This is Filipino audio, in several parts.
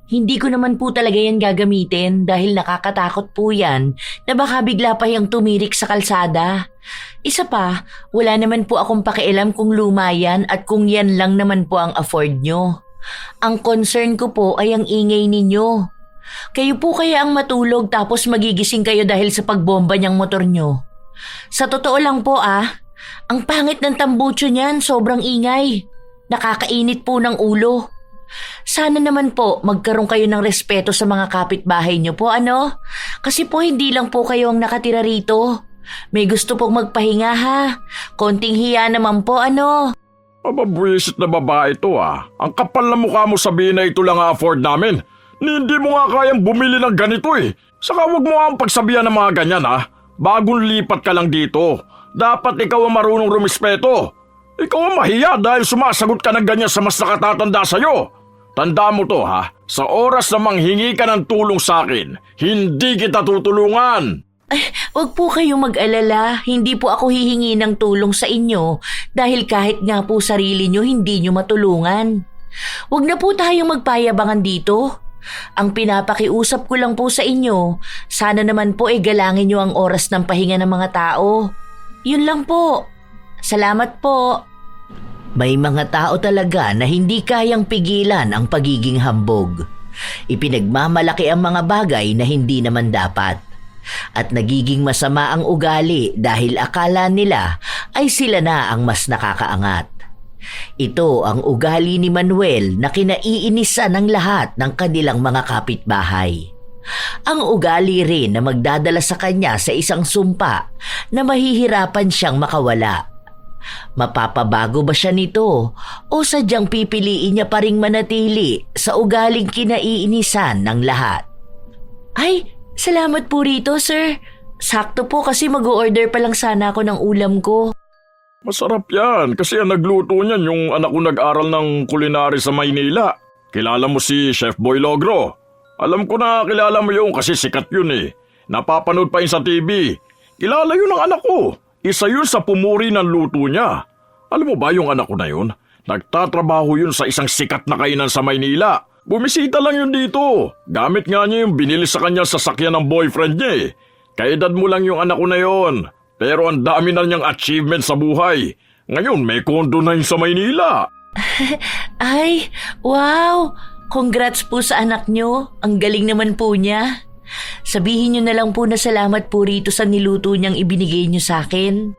Hindi ko naman po talaga yan gagamitin dahil nakakatakot po yan na baka bigla pa yung tumirik sa kalsada. Isa pa, wala naman po akong pakialam kung luma yan at kung yan lang naman po ang afford nyo. Ang concern ko po ay ang ingay ninyo. Kayo po kaya ang matulog tapos magigising kayo dahil sa pagbomba niyang motor nyo. Sa totoo lang po ang pangit ng tambucho niyan, sobrang ingay. Nakakainit po ng ulo. Sana naman po magkaroon kayo ng respeto sa mga kapitbahay niyo po, ano? Kasi po hindi lang po kayo ang nakatira rito. May gusto pong magpahinga ha. Konting hiya naman po, ano? Mababwisit na babae ito Ang kapal na mukha mo sabihin na ito lang afford namin. Hindi mo nga kayang bumili ng ganito eh. Saka huwag mo ang pagsabihan ng mga ganyan Bagong lipat ka lang dito. Dapat ikaw ang marunong rumispeto. Ikaw ang mahiya dahil sumasagot ka ng ganyan sa mas nakatatanda sa'yo. Tanda mo to sa oras na manghingi ka ng tulong sa akin, hindi kita tutulungan. Ay, wag po kayong mag-alala. Hindi po ako hihingi ng tulong sa inyo dahil kahit nga po sarili nyo hindi nyo matulungan. Wag na po tayong magpayabangan dito. Ang pinapakiusap ko lang po sa inyo, sana naman po galangin nyo ang oras ng pahinga ng mga tao. Yun lang po. Salamat po. May mga tao talaga na hindi kayang pigilan ang pagiging hambog. Ipinagmamalaki ang mga bagay na hindi naman dapat. At nagiging masama ang ugali dahil akala nila ay sila na ang mas nakakaangat. Ito ang ugali ni Manuel na kinaiinisan ng lahat ng kanilang mga kapitbahay. Ang ugali rin na magdadala sa kanya sa isang sumpa na mahihirapan siyang makawala. Mapapabago ba siya nito o sadyang pipiliin niya pa ring manatili sa ugaling kinaiinisan ng lahat? Ay, salamat po rito, sir. Sakto po kasi mag-o-order pa lang sana ako ng ulam ko. Masarap yan kasi ang nagluto niyan yung anak ko nag-aral ng kulinary sa Maynila. Kilala mo si Chef Boy Logro? Alam ko na kilala mo yun kasi sikat yun eh. Napapanood pa yun sa TV. Kilala yun ng anak ko. Isa yun sa pumuri ng luto niya. Alam mo ba yung anak ko na yun? Nagtatrabaho yun sa isang sikat na kainan sa Maynila. Bumisita lang yun dito. Gamit nga niya yung binili sa kanya sasakyan ng boyfriend niya eh. Kaedad mo lang yung anak ko na yun. Pero ang dami na niyang achievement sa buhay. Ngayon may kondo na yun sa Maynila. Ay, wow! Congrats po sa anak nyo. Ang galing naman po niya. Sabihin nyo na lang po na salamat po rito sa niluto niyang ibinigay nyo sa akin.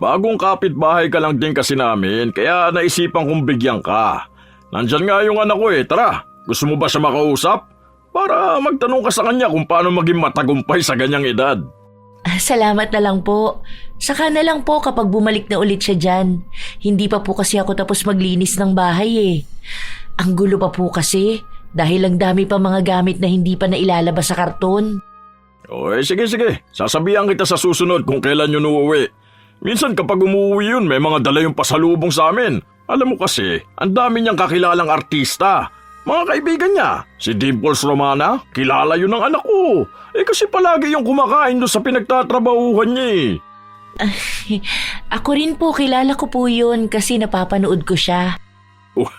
Bagong kapitbahay ka lang din kasi namin, kaya naisipan kong bigyan ka. Nandyan nga yung anak ko eh, tara. Gusto mo ba siya makausap? Para magtanong ka sa kanya kung paano maging matagumpay sa ganyang edad. Salamat na lang po. Saka na lang po kapag bumalik na ulit siya dyan. Hindi pa po kasi ako tapos maglinis ng bahay eh. Ang gulo pa po kasi dahil ang dami pa mga gamit na hindi pa nailalabas sa karton. Sige. Sasabihan kita sa susunod kung kailan yun uuwi. Minsan kapag umuwi yun, may mga dala yung pasalubong sa amin. Alam mo kasi, ang dami niyang kakilalang artista. Mga kaibigan niya, si Dimples Romana, kilala yun ng anak ko. Kasi palagi yung kumakain doon sa pinagtatrabahuhan niya eh. Ako rin po, kilala ko po yun kasi napapanood ko siya.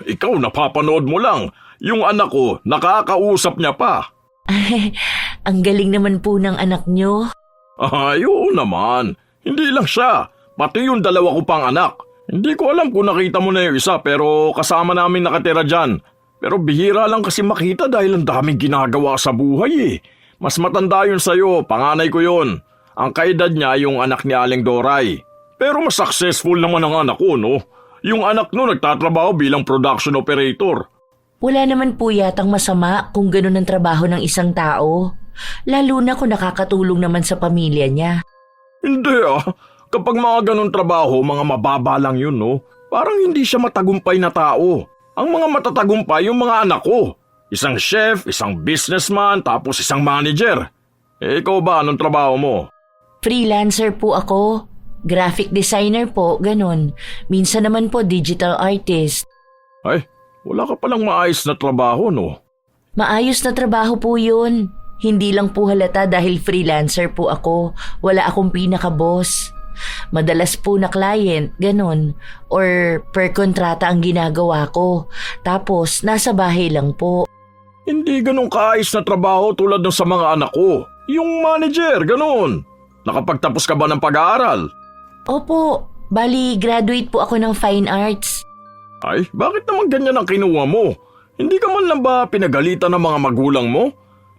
Ikaw napapanood mo lang. Yung anak ko, nakakausap niya pa. Ang galing naman po ng anak nyo. Oo naman. Hindi lang siya. Pati yung dalawa ko pang anak. Hindi ko alam kung nakita mo na yung isa pero kasama namin nakatira dyan. Pero bihira lang kasi makita dahil ang daming ginagawa sa buhay eh. Mas matanda yun sa'yo, panganay ko yun. Ang kaedad niya yung anak ni Aling Doray. Pero mas successful naman ang anak ko, no? Yung anak no nagtatrabaho bilang production operator. Wala naman po yatang masama kung ganun ang trabaho ng isang tao. Lalo na kung nakakatulong naman sa pamilya niya. Hindi Kapag mga ganun trabaho, mga mababa lang yun, no? Parang hindi siya matagumpay na tao. Ang mga matatagumpay yung mga anak ko. Isang chef, isang businessman, tapos isang manager. Ikaw ba, anong trabaho mo? Freelancer po ako. Graphic designer po, ganun. Minsan naman po digital artist. Ay, wala ka palang maayos na trabaho, no? Maayos na trabaho po yun. Hindi lang po halata dahil freelancer po ako. Wala akong pinaka-boss. Madalas po na client, ganun. Or per kontrata ang ginagawa ko. Tapos, nasa bahay lang po. Hindi ganun kaayos na trabaho tulad ng sa mga anak ko. Yung manager, ganun. Nakapagtapos ka ba ng pag-aaral? Opo, bali graduate po ako ng fine arts. Ay, bakit naman ganyan ang kinuha mo? Hindi ka man lang ba pinagalitan ng mga magulang mo?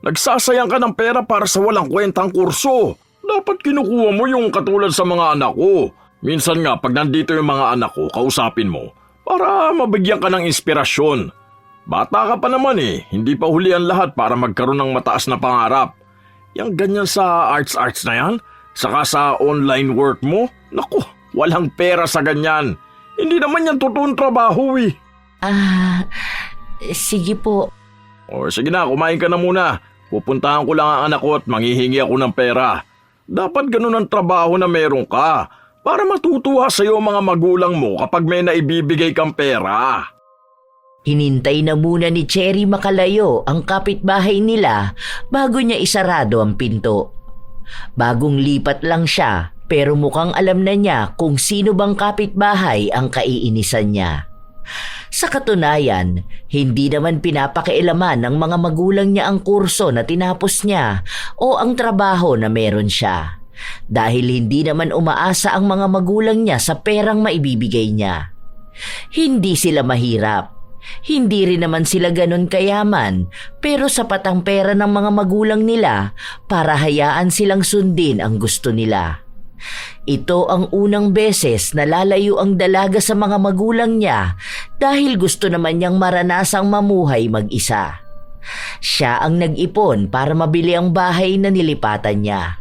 Nagsasayang ka ng pera para sa walang kwentang kurso. Dapat kinukuha mo yung katulad sa mga anak ko. Minsan nga, pag nandito yung mga anak ko, kausapin mo para mabigyan ka ng inspirasyon. Bata ka pa naman hindi pa huli ang lahat para magkaroon ng mataas na pangarap. Yang ganyan sa arts na yan, saka sa online work mo, naku, walang pera sa ganyan. Hindi naman yan totoong trabaho Sige po. O sige na, kumain ka na muna. Pupuntahan ko lang ang anak ko at manghihingi ako ng pera. Dapat ganun ang trabaho na meron ka para matutuwa sa iyo mga magulang mo kapag may naibibigay kang pera. Hinintay na muna ni Cherry makalayo ang kapitbahay nila bago niya isarado ang pinto. Bagong lipat lang siya pero mukhang alam na niya kung sino bang kapitbahay ang kaiinisan niya. Sa katunayan, hindi naman pinapakialaman ng mga magulang niya ang kurso na tinapos niya o ang trabaho na meron siya. Dahil hindi naman umaasa ang mga magulang niya sa perang maibibigay niya. Hindi sila mahirap. Hindi rin naman sila ganon kayaman pero sapat ang pera ng mga magulang nila para hayaan silang sundin ang gusto nila. Ito ang unang beses na lalayo ang dalaga sa mga magulang niya dahil gusto naman niyang maranasang mamuhay mag-isa. Siya ang nag-ipon para mabili ang bahay na nilipatan niya.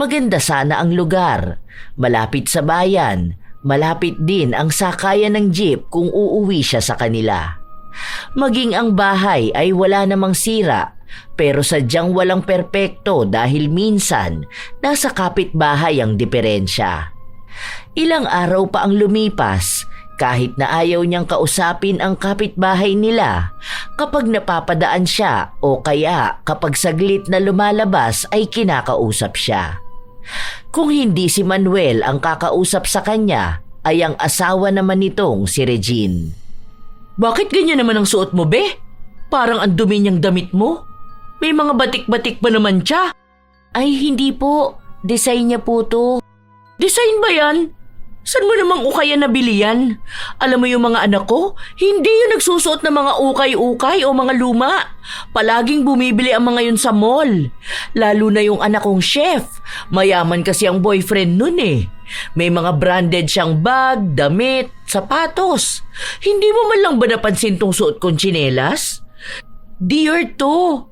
Maganda sana ang lugar, malapit sa bayan. Malapit din ang sakayan ng jeep kung uuwi siya sa kanila. Maging ang bahay ay wala namang sira pero sadyang walang perpekto dahil minsan nasa kapitbahay ang diferensya. Ilang araw pa ang lumipas kahit na ayaw niyang kausapin ang kapitbahay nila kapag napapadaan siya o kaya kapag saglit na lumalabas ay kinakausap siya. Kung hindi si Manuel ang kakausap sa kanya, ay ang asawa naman nitong si Regine. Bakit ganyan naman ang suot mo, be? Parang ang dumi niyang damit mo. May mga batik-batik pa naman siya. Ay, hindi po. Design niya po to. Design ba yan? Saan mo namang ukay na nabili yan? Alam mo yung mga anak ko, hindi yung nagsusuot ng mga ukay-ukay o mga luma. Palaging bumibili ang mga yun sa mall. Lalo na yung anak kong chef. Mayaman kasi ang boyfriend nun May mga branded siyang bag, damit, sapatos. Hindi mo man lang ba napansin tong suot kong tsinelas? Dear to.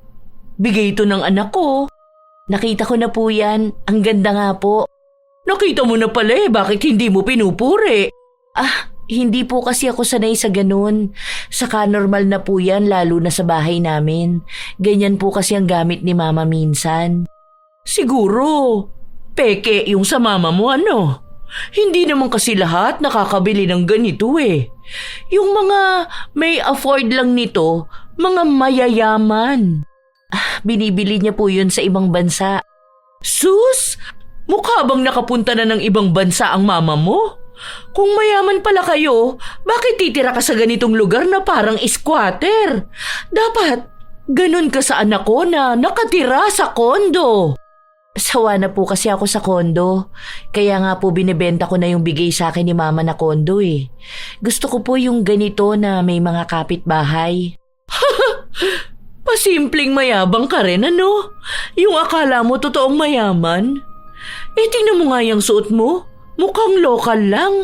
Bigay ito ng anak ko. Nakita ko na po yan. Ang ganda nga po. Nakita mo na pala bakit hindi mo pinupuri? Hindi po kasi ako sanay sa ganun. Saka normal na po yan lalo na sa bahay namin. Ganyan po kasi ang gamit ni mama minsan. Siguro, peke yung sa mama mo Hindi naman kasi lahat nakakabili ng ganito Yung mga may afford lang nito, mga mayayaman. Binibili niya po yun sa ibang bansa. Sus! Mukha bang nakapunta na ng ibang bansa ang mama mo? Kung mayaman pala kayo, bakit titira ka sa ganitong lugar na parang squatter? Dapat, ganun ka sa anak ko na nakatira sa kondo. Sawa na po kasi ako sa kondo. Kaya nga po binibenta ko na yung bigay sa akin ni mama na kondo Gusto ko po yung ganito na may mga kapitbahay. Pasimpleng mayabang ka rin, Yung akala mo totoong mayaman? Tingnan mo nga yung suot mo. Mukhang local lang.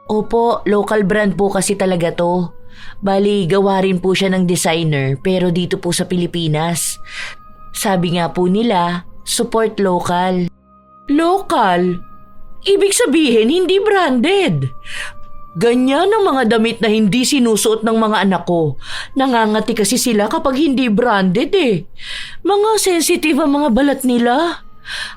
Opo, local brand po kasi talaga to. Bali, gawa rin po siya ng designer pero dito po sa Pilipinas. Sabi nga po nila, support local. Local? Ibig sabihin hindi branded. Ganyan ang mga damit na hindi sinusuot ng mga anak ko. Nangangati kasi sila kapag hindi branded Mga sensitive ang mga balat nila.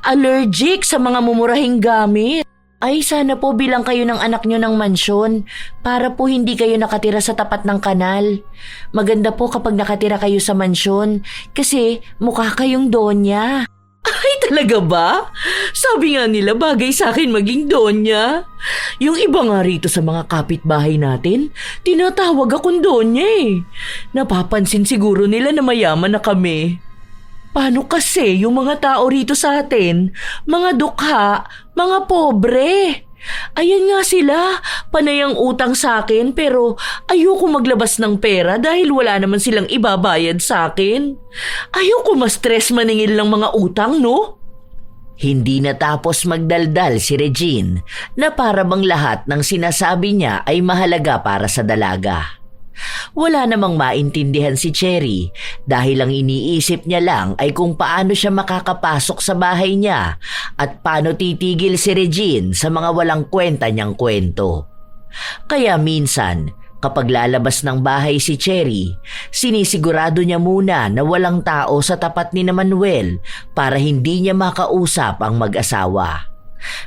Allergic sa mga mumurahing gamit. Ay, sana po bilang kayo ng anak nyo ng mansyon para po hindi kayo nakatira sa tapat ng kanal. Maganda po kapag nakatira kayo sa mansyon kasi mukha kayong donya. Ay, Talaga ba? Sabi nga nila bagay sa akin maging donya. Yung iba nga rito sa mga kapitbahay natin, tinatawag akong donya eh. Napapansin siguro nila na mayaman na kami. Paano kasi yung mga tao rito sa atin, mga dukha, mga pobre? Ayan nga sila, panay ang utang sa akin pero ayoko maglabas ng pera dahil wala naman silang ibabayad sa akin. Ayoko ma-stress maningil ng mga utang, no? Hindi natapos magdaldal si Regine na para bang lahat ng sinasabi niya ay mahalaga para sa dalaga. Wala namang maintindihan si Cherry dahil ang iniisip niya lang ay kung paano siya makakapasok sa bahay niya at paano titigil si Regine sa mga walang kwenta niyang kwento. Kaya minsan, kapag lalabas ng bahay si Cherry, sinisigurado niya muna na walang tao sa tapat ni Manuel para hindi niya makausap ang mag-asawa.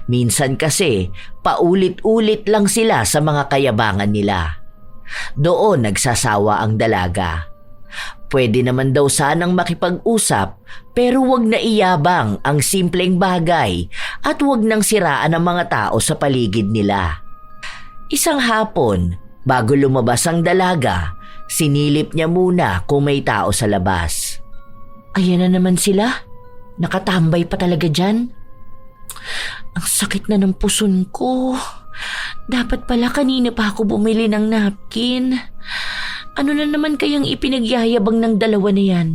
Minsan kasi, paulit-ulit lang sila sa mga kayabangan nila. Doon nagsasawa ang dalaga. Pwede naman daw sanang makipag-usap pero wag na iyabang ang simpleng bagay at wag nang siraan ang mga tao sa paligid nila. Isang hapon, bago lumabas ang dalaga, sinilip niya muna kung may tao sa labas. Ayan na naman sila. Nakatambay pa talaga dyan. Ang sakit na ng puson ko. Dapat pala kanina pa ako bumili ng napkin. Ano na naman kayang ipinagyayabang ng dalawa na yan?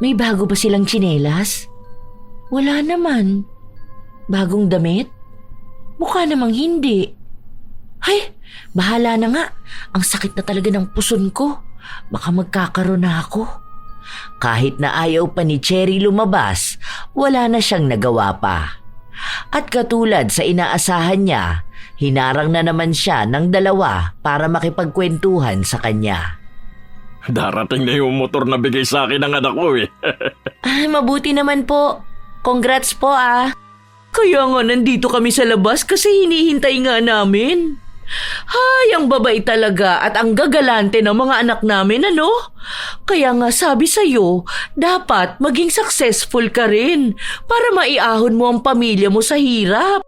May bago ba silang tsinelas? Wala naman. Bagong damit? Mukha namang hindi. Ay, bahala na nga. Ang sakit na talaga ng puson ko. Baka magkakaroon na ako. Kahit na ayaw pa ni Cherry lumabas, wala na siyang nagawa pa. At katulad sa inaasahan niya, hinarang na naman siya ng dalawa para makipagkwentuhan sa kanya. Darating na yung motor na bigay sa akin ng anak ko eh. Ay, mabuti naman po. Congrats po ah. Kaya nga nandito kami sa labas kasi hinihintay nga namin. Hay, ang babay talaga at ang gagalante ng mga anak namin, ano? Kaya nga sabi sa'yo, dapat maging successful ka rin para maiahon mo ang pamilya mo sa hirap.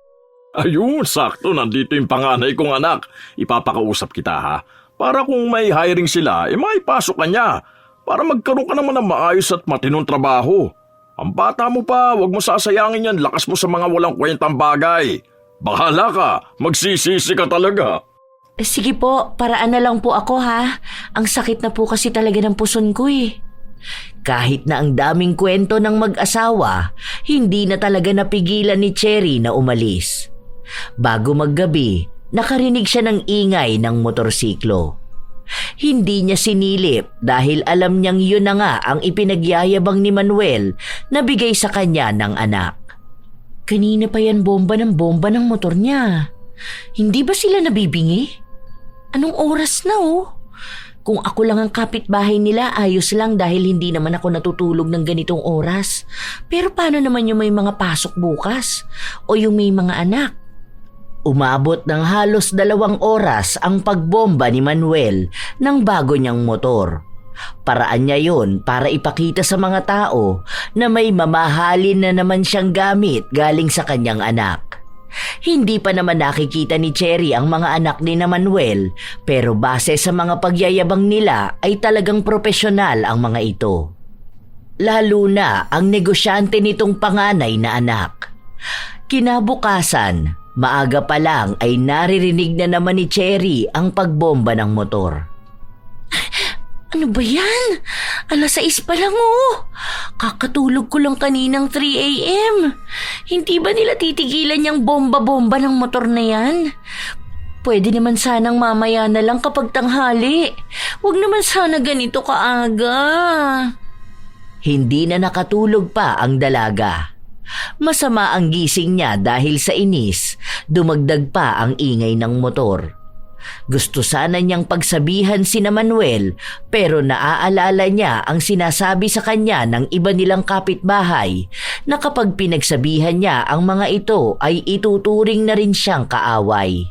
Ayun, sakto, nandito yung panganay kong anak. Ipapakausap kita ha. Para kung may hiring sila, maipasok ka niya. Para magkaroon ka naman ng maayos at matinong trabaho. Ang bata mo pa, wag mo sasayangin yan, lakas mo sa mga walang kwentang bagay. Bahala ka, magsisisi ka talaga. Sige po, paraan na lang po ako ha. Ang sakit na po kasi talaga ng puson ko eh. Kahit na ang daming kwento ng mag-asawa, hindi na talaga napigilan ni Cherry na umalis. Bago maggabi, nakarinig siya ng ingay ng motorsiklo. Hindi niya sinilip dahil alam niyang yun na nga ang ipinagyayabang ni Manuel na bigay sa kanya ng anak. Kanina pa yan bomba ng motor niya. Hindi ba sila nabibingi? Anong oras na oh? Kung ako lang ang kapitbahay nila, ayos lang dahil hindi naman ako natutulog ng ganitong oras. Pero paano naman yung may mga pasok bukas? O yung may mga anak? Umabot ng halos 2 oras ang pagbomba ni Manuel ng bago niyang motor. Paraan niya yon para ipakita sa mga tao na may mamahalin na naman siyang gamit galing sa kanyang anak. Hindi pa naman nakikita ni Cherry ang mga anak ni Manuel pero base sa mga pagyayabang nila ay talagang propesyonal ang mga ito. Lalo na ang negosyante nitong panganay na anak. Kinabukasan, maaga pa lang ay naririnig na naman ni Cherry ang pagbomba ng motor. Ano ba yan? 6:00 pa lang oh. Kakatulog ko lang kaninang 3 a.m. Hindi ba nila titigilan yung bomba-bomba ng motor na yan? Pwede naman sanang mamaya na lang kapag tanghali. Huwag naman sana ganito kaaga. Hindi na nakatulog pa ang dalaga. Masama ang gising niya dahil sa inis, dumagdag pa ang ingay ng motor. Gusto sana niyang pagsabihan si Manuel pero naaalala niya ang sinasabi sa kanya ng iba nilang kapitbahay na kapag pinagsabihan niya ang mga ito ay ituturing na rin siyang kaaway.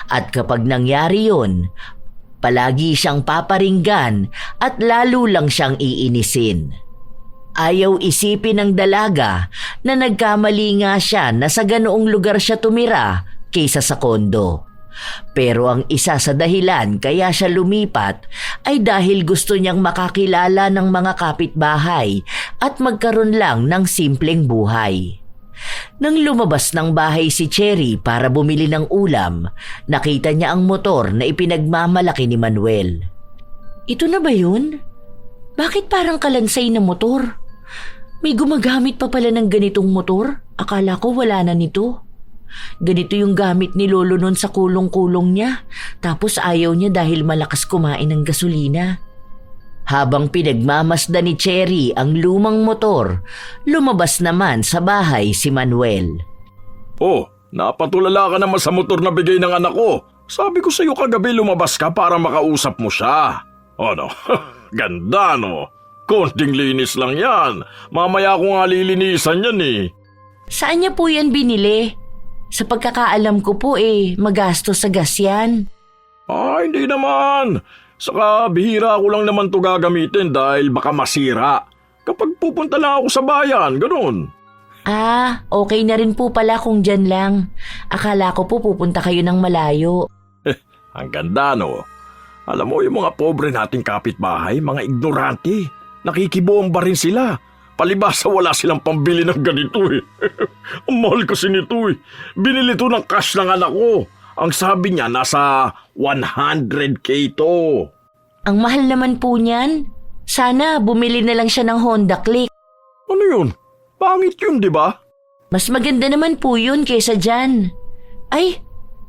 At kapag nangyari yun, palagi siyang paparinggan at lalo lang siyang iinisin. Ayaw isipin ng dalaga na nagkamali nga siya na sa ganoong lugar siya tumira kaysa sa kondo. Pero ang isa sa dahilan kaya siya lumipat ay dahil gusto niyang makakilala ng mga kapitbahay at magkaroon lang ng simpleng buhay. Nang lumabas ng bahay si Cherry para bumili ng ulam, nakita niya ang motor na ipinagmamalaki ni Manuel. Ito na ba yun? Bakit parang kalansay na motor? May gumagamit pa pala ng ganitong motor? Akala ko wala na nito. Ganito yung gamit ni Lolo nun sa kulong-kulong niya, tapos ayaw niya dahil malakas kumain ng gasolina. Habang pinagmamasdan ni Cherry ang lumang motor, lumabas naman sa bahay si Manuel. Oh, napatulala ka naman sa motor na bigay ng anak ko. Sabi ko sa iyo kagabi lumabas ka para makausap mo siya. Ano? Ganda no? Konting linis lang yan. Mamaya ko nga lilinisan yan eh. Saan niya po yan binili? Sa pagkakaalam ko po magastos sa gas yan. Hindi naman. Saka bihira ko lang naman to gagamitin dahil baka masira. Kapag pupunta lang ako sa bayan, ganun. Okay na rin po pala kung dyan lang. Akala ko po pupunta kayo ng malayo. Ang ganda no? Alam mo yung mga pobre nating kapitbahay, mga ignorante. Nakikibomba rin sila. Palibasa wala silang pambili ng ganito eh. Ang mahal kasi nito eh. Binili to ng cash ng anak ko. Ang sabi niya nasa 100K to. Ang mahal naman po niyan. Sana bumili na lang siya ng Honda Click. Ano yun? Pangit yun, di ba? Mas maganda naman po yun kaysa dyan. Ay,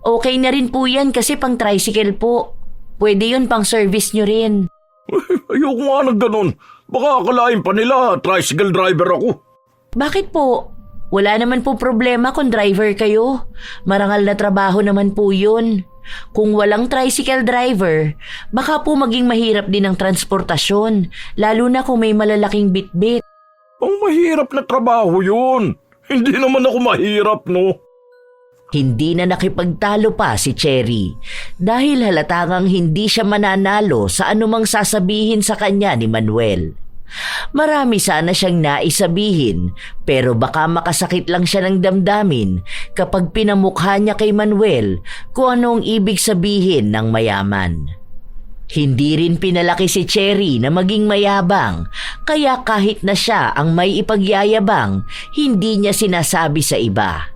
okay na rin po yan kasi pang tricycle po. Pwede yun pang service nyo rin. Ayoko nga ng ganun. Baka akalain pa nila, tricycle driver ako. Bakit po? Wala naman po problema kung driver kayo. Marangal na trabaho naman po yun. Kung walang tricycle driver, baka po maging mahirap din ang transportasyon, lalo na kung may malalaking bitbit. Ang mahirap na trabaho yun. Hindi naman ako mahirap, no? Hindi na nakipagtalo pa si Cherry dahil halatangang hindi siya mananalo sa anumang sasabihin sa kanya ni Manuel. Marami sana siyang naisabihin pero baka makasakit lang siya ng damdamin kapag pinamukha niya kay Manuel kung ano ang ibig sabihin ng mayaman. Hindi rin pinalaki si Cherry na maging mayabang, kaya kahit na siya ang may ipagyayabang, hindi niya sinasabi sa iba.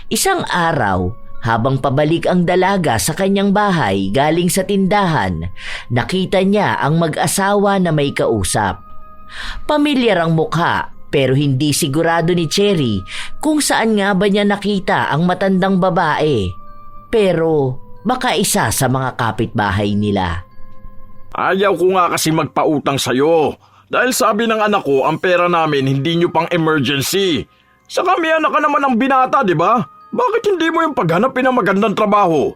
Isang araw, habang pabalik ang dalaga sa kanyang bahay galing sa tindahan, nakita niya ang mag-asawa na may kausap. Pamilyar ang mukha pero hindi sigurado ni Cherry kung saan nga ba niya nakita ang matandang babae. Pero baka isa sa mga kapitbahay nila. Ayaw ko nga kasi magpautang sa'yo. Dahil sabi ng anak ko, ang pera namin hindi nyo pang emergency. Saka may anak ka naman ng binata, di ba? Bakit hindi mo yung paghanapin ng magandang trabaho?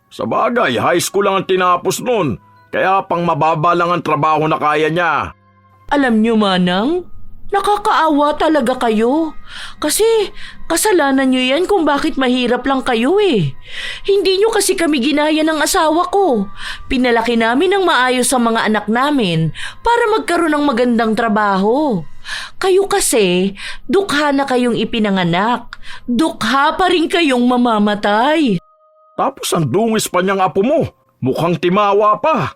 Sa bagay, high school lang ang tinapos nun. Kaya pang mababa lang ang trabaho na kaya niya. Alam niyo, Manang, nakakaawa talaga kayo. Kasi kasalanan niyo yan kung bakit mahirap lang kayo eh. Hindi niyo kasi kami ginaya ng asawa ko. Pinalaki namin ng maayos sa mga anak namin para magkaroon ng magandang trabaho. Kayo kasi, dukha na kayong ipinanganak. Dukha pa rin kayong mamamatay. Tapos ang dungis pa niyang apo mo. Mukhang timawa pa.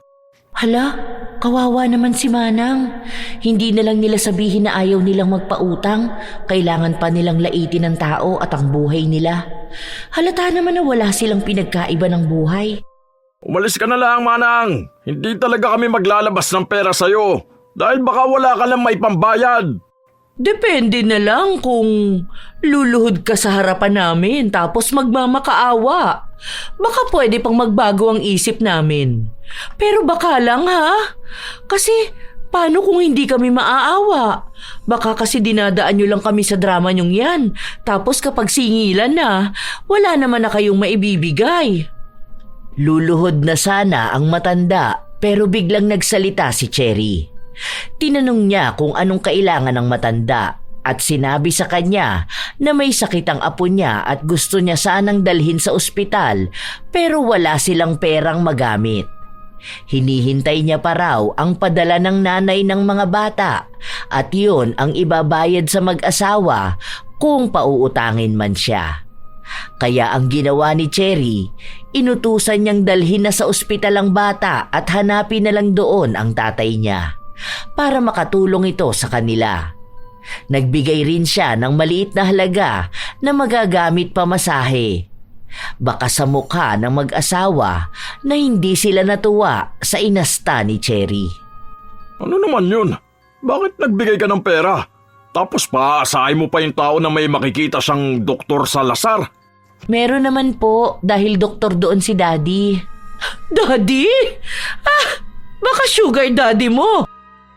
Hala, kawawa naman si Manang. Hindi na lang nila sabihin na ayaw nilang magpautang. Kailangan pa nilang laitin ng tao at ang buhay nila. Halata naman na wala silang pinagkaiba ng buhay. Umalis ka na lang, Manang. Hindi talaga kami maglalabas ng pera sa'yo. Dahil baka wala ka lang may pambayad. Depende na lang kung luluhod ka sa harapan namin tapos magmamakaawa. Baka pwede pang magbago ang isip namin. Pero baka lang ha? Kasi paano kung hindi kami maaawa? Baka kasi dinadaan nyo lang kami sa drama nyong yan. Tapos kapag singilan na, wala naman na kayong maibibigay. Luluhod na sana ang matanda pero biglang nagsalita si Cherry. Tinanong niya kung anong kailangan ng matanda at sinabi sa kanya na may sakit ang apo niya at gusto niya sanang dalhin sa ospital pero wala silang perang magamit. Hinihintay niya pa raw ang padala ng nanay ng mga bata at yun ang ibabayad sa mag-asawa kung pauutangin man siya. Kaya ang ginawa ni Cherry, inutusan niyang dalhin na sa ospital ang bata at hanapin na lang doon ang tatay niya para makatulong ito sa kanila. Nagbigay rin siya ng maliit na halaga na magagamit pamasahe. Baka sa mukha ng mag-asawa na hindi sila natuwa sa inasta ni Cherry. Ano naman yun? Bakit nagbigay ka ng pera? Tapos paaasahin mo pa yung tao na may makikita siyang Dr. Salazar? Meron naman po dahil doktor doon si Daddy. Daddy? Baka sugar daddy mo.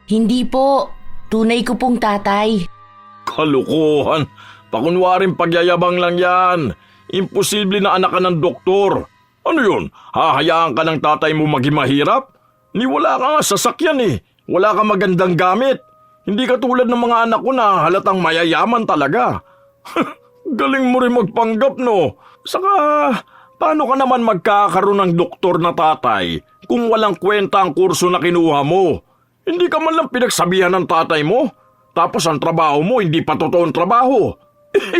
Hindi po. Tunay ko pong tatay. Kalukuhan. Pakunwaring pagyayabang lang yan. Imposible na anak ka ng doktor. Ano yun? Hahayaan ka ng tatay mo maging mahirap? Ni wala ka nga sasakyan eh. Wala ka magandang gamit. Hindi ka tulad ng mga anak ko na halatang mayayaman talaga. Galing mo rin magpanggap, no? Saka, paano ka naman magkakaroon ng doktor na tatay kung walang kwenta ang kurso na kinuha mo? Hindi ka man lang pinagsabihan ng tatay mo? Tapos ang trabaho mo, hindi pa totoong trabaho.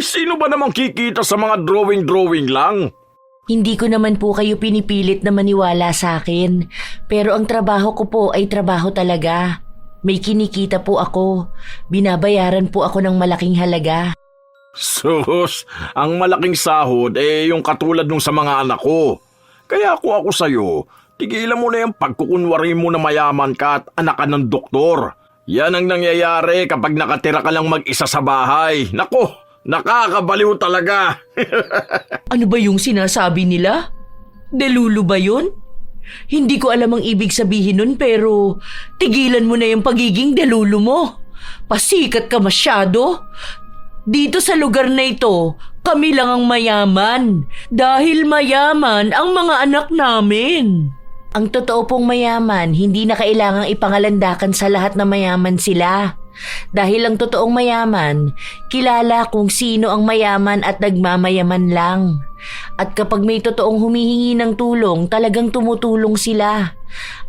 Sino ba namang kikita sa mga drawing lang? Hindi ko naman po kayo pinipilit na maniwala sa akin. Pero ang trabaho ko po ay trabaho talaga. May kinikita po ako. Binabayaran po ako ng malaking halaga. Sus, ang malaking sahod yung katulad nung sa mga anak ko. Kaya ako sa'yo, tigilan mo na yung pagkukunwari mo na mayaman ka at anak ka ng doktor. Yan ang nangyayari kapag nakatira ka lang mag-isa sa bahay. Nako, nakakabaliw talaga. Ano ba yung sinasabi nila? Delulu ba yun? Hindi ko alam ang ibig sabihin nun pero tigilan mo na yung pagiging delulu mo. Pasikat ka masyado. Dito sa lugar na ito, kami lang ang mayaman. Dahil mayaman ang mga anak namin. Ang totoo pong mayaman, hindi na kailangang ipangalandakan sa lahat na mayaman sila. Dahil ang totoong mayaman, kilala kung sino ang mayaman at nagmamayaman lang. At kapag may totoong humihingi ng tulong, talagang tumutulong sila.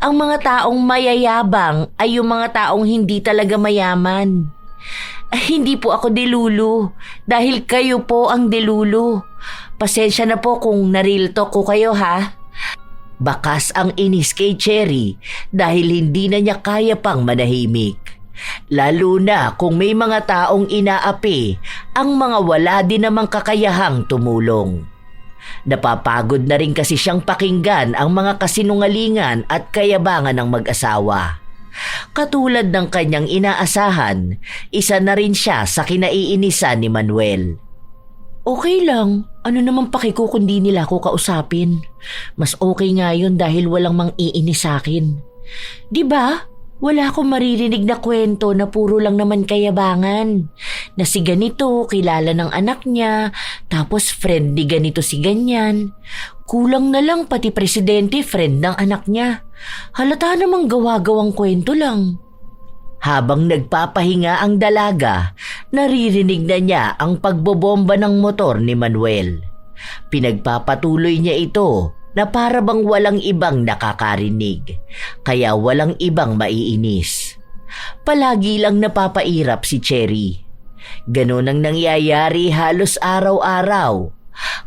Ang mga taong mayayabang ay yung mga taong hindi talaga mayaman. Hindi po ako delulu, dahil kayo po ang delulu. Pasensya na po kung na-real talk ko kayo ha. Bakas ang inis kay Cherry dahil hindi na niya kaya pang manahimik. Lalo na kung may mga taong inaapi ang mga wala din namang kakayahang tumulong. Napapagod na rin kasi siyang pakinggan ang mga kasinungalingan at kayabangan ng mag-asawa. Katulad ng kanyang inaasahan, isa na rin siya sa kinaiinisan ni Manuel. Okay lang, ano naman pakiko kundi nila ako kausapin. Mas okay nga yun dahil walang mang-iinis sa akin. Diba? Wala akong maririnig na kwento na puro lang naman kayabangan. Na si ganito, kilala ng anak niya, tapos friend ni ganito si ganyan. Kulang na lang pati presidente friend ng anak niya. Halata namang gawa-gawang kwento lang. Habang nagpapahinga ang dalaga, naririnig na niya ang pagbobomba ng motor ni Manuel. Pinagpapatuloy niya ito na para bang walang ibang nakakarinig, kaya walang ibang maiinis. Palagi lang napapairap si Cherry. Ganon ang nangyayari halos araw-araw.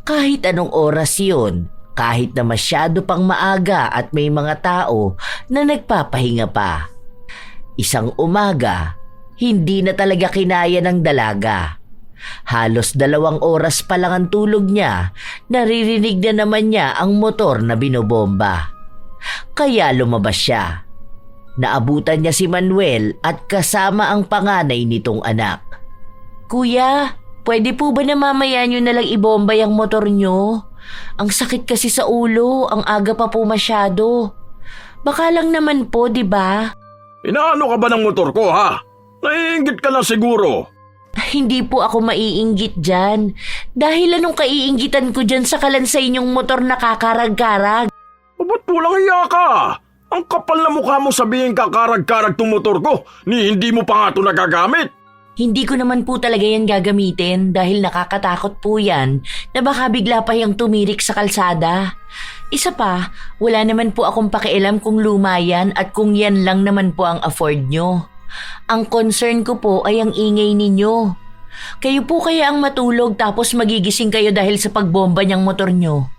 Kahit anong oras yun, kahit na masyado pang maaga at may mga tao na nagpapahinga pa. Isang umaga, hindi na talaga kinaya ng dalaga. Halos 2 oras pa lang ang tulog niya, naririnig na naman niya ang motor na binobomba. Kaya lumabas siya. Naabutan niya si Manuel at kasama ang panganay nitong anak. Kuya, pwede po ba na mamaya niyo na lang ibomba yung motor niyo? Ang sakit kasi sa ulo, ang aga pa po masyado. Baka lang naman po, di ba? Inaano ka ba ng motor ko, ha? Naiinggit ka lang siguro. Hindi po ako maiinggit dyan. Dahil anong kaiinggitan ko dyan sa kalansay niyong motor na kakarag-karag? Ba't walang iya ka? Ang kapal na mukha mo sabihin kakarag-karag tong motor ko, ni hindi mo pa nga ito nagagamit. Hindi ko naman po talaga yan gagamitin dahil nakakatakot po yan na baka bigla pa yung tumirik sa kalsada. Isa pa, wala naman po akong pakialam kung luma yan at kung yan lang naman po ang afford nyo. Ang concern ko po ay ang ingay ninyo. Kayo po kaya ang matulog tapos magigising kayo dahil sa pagbomba niyang motor nyo.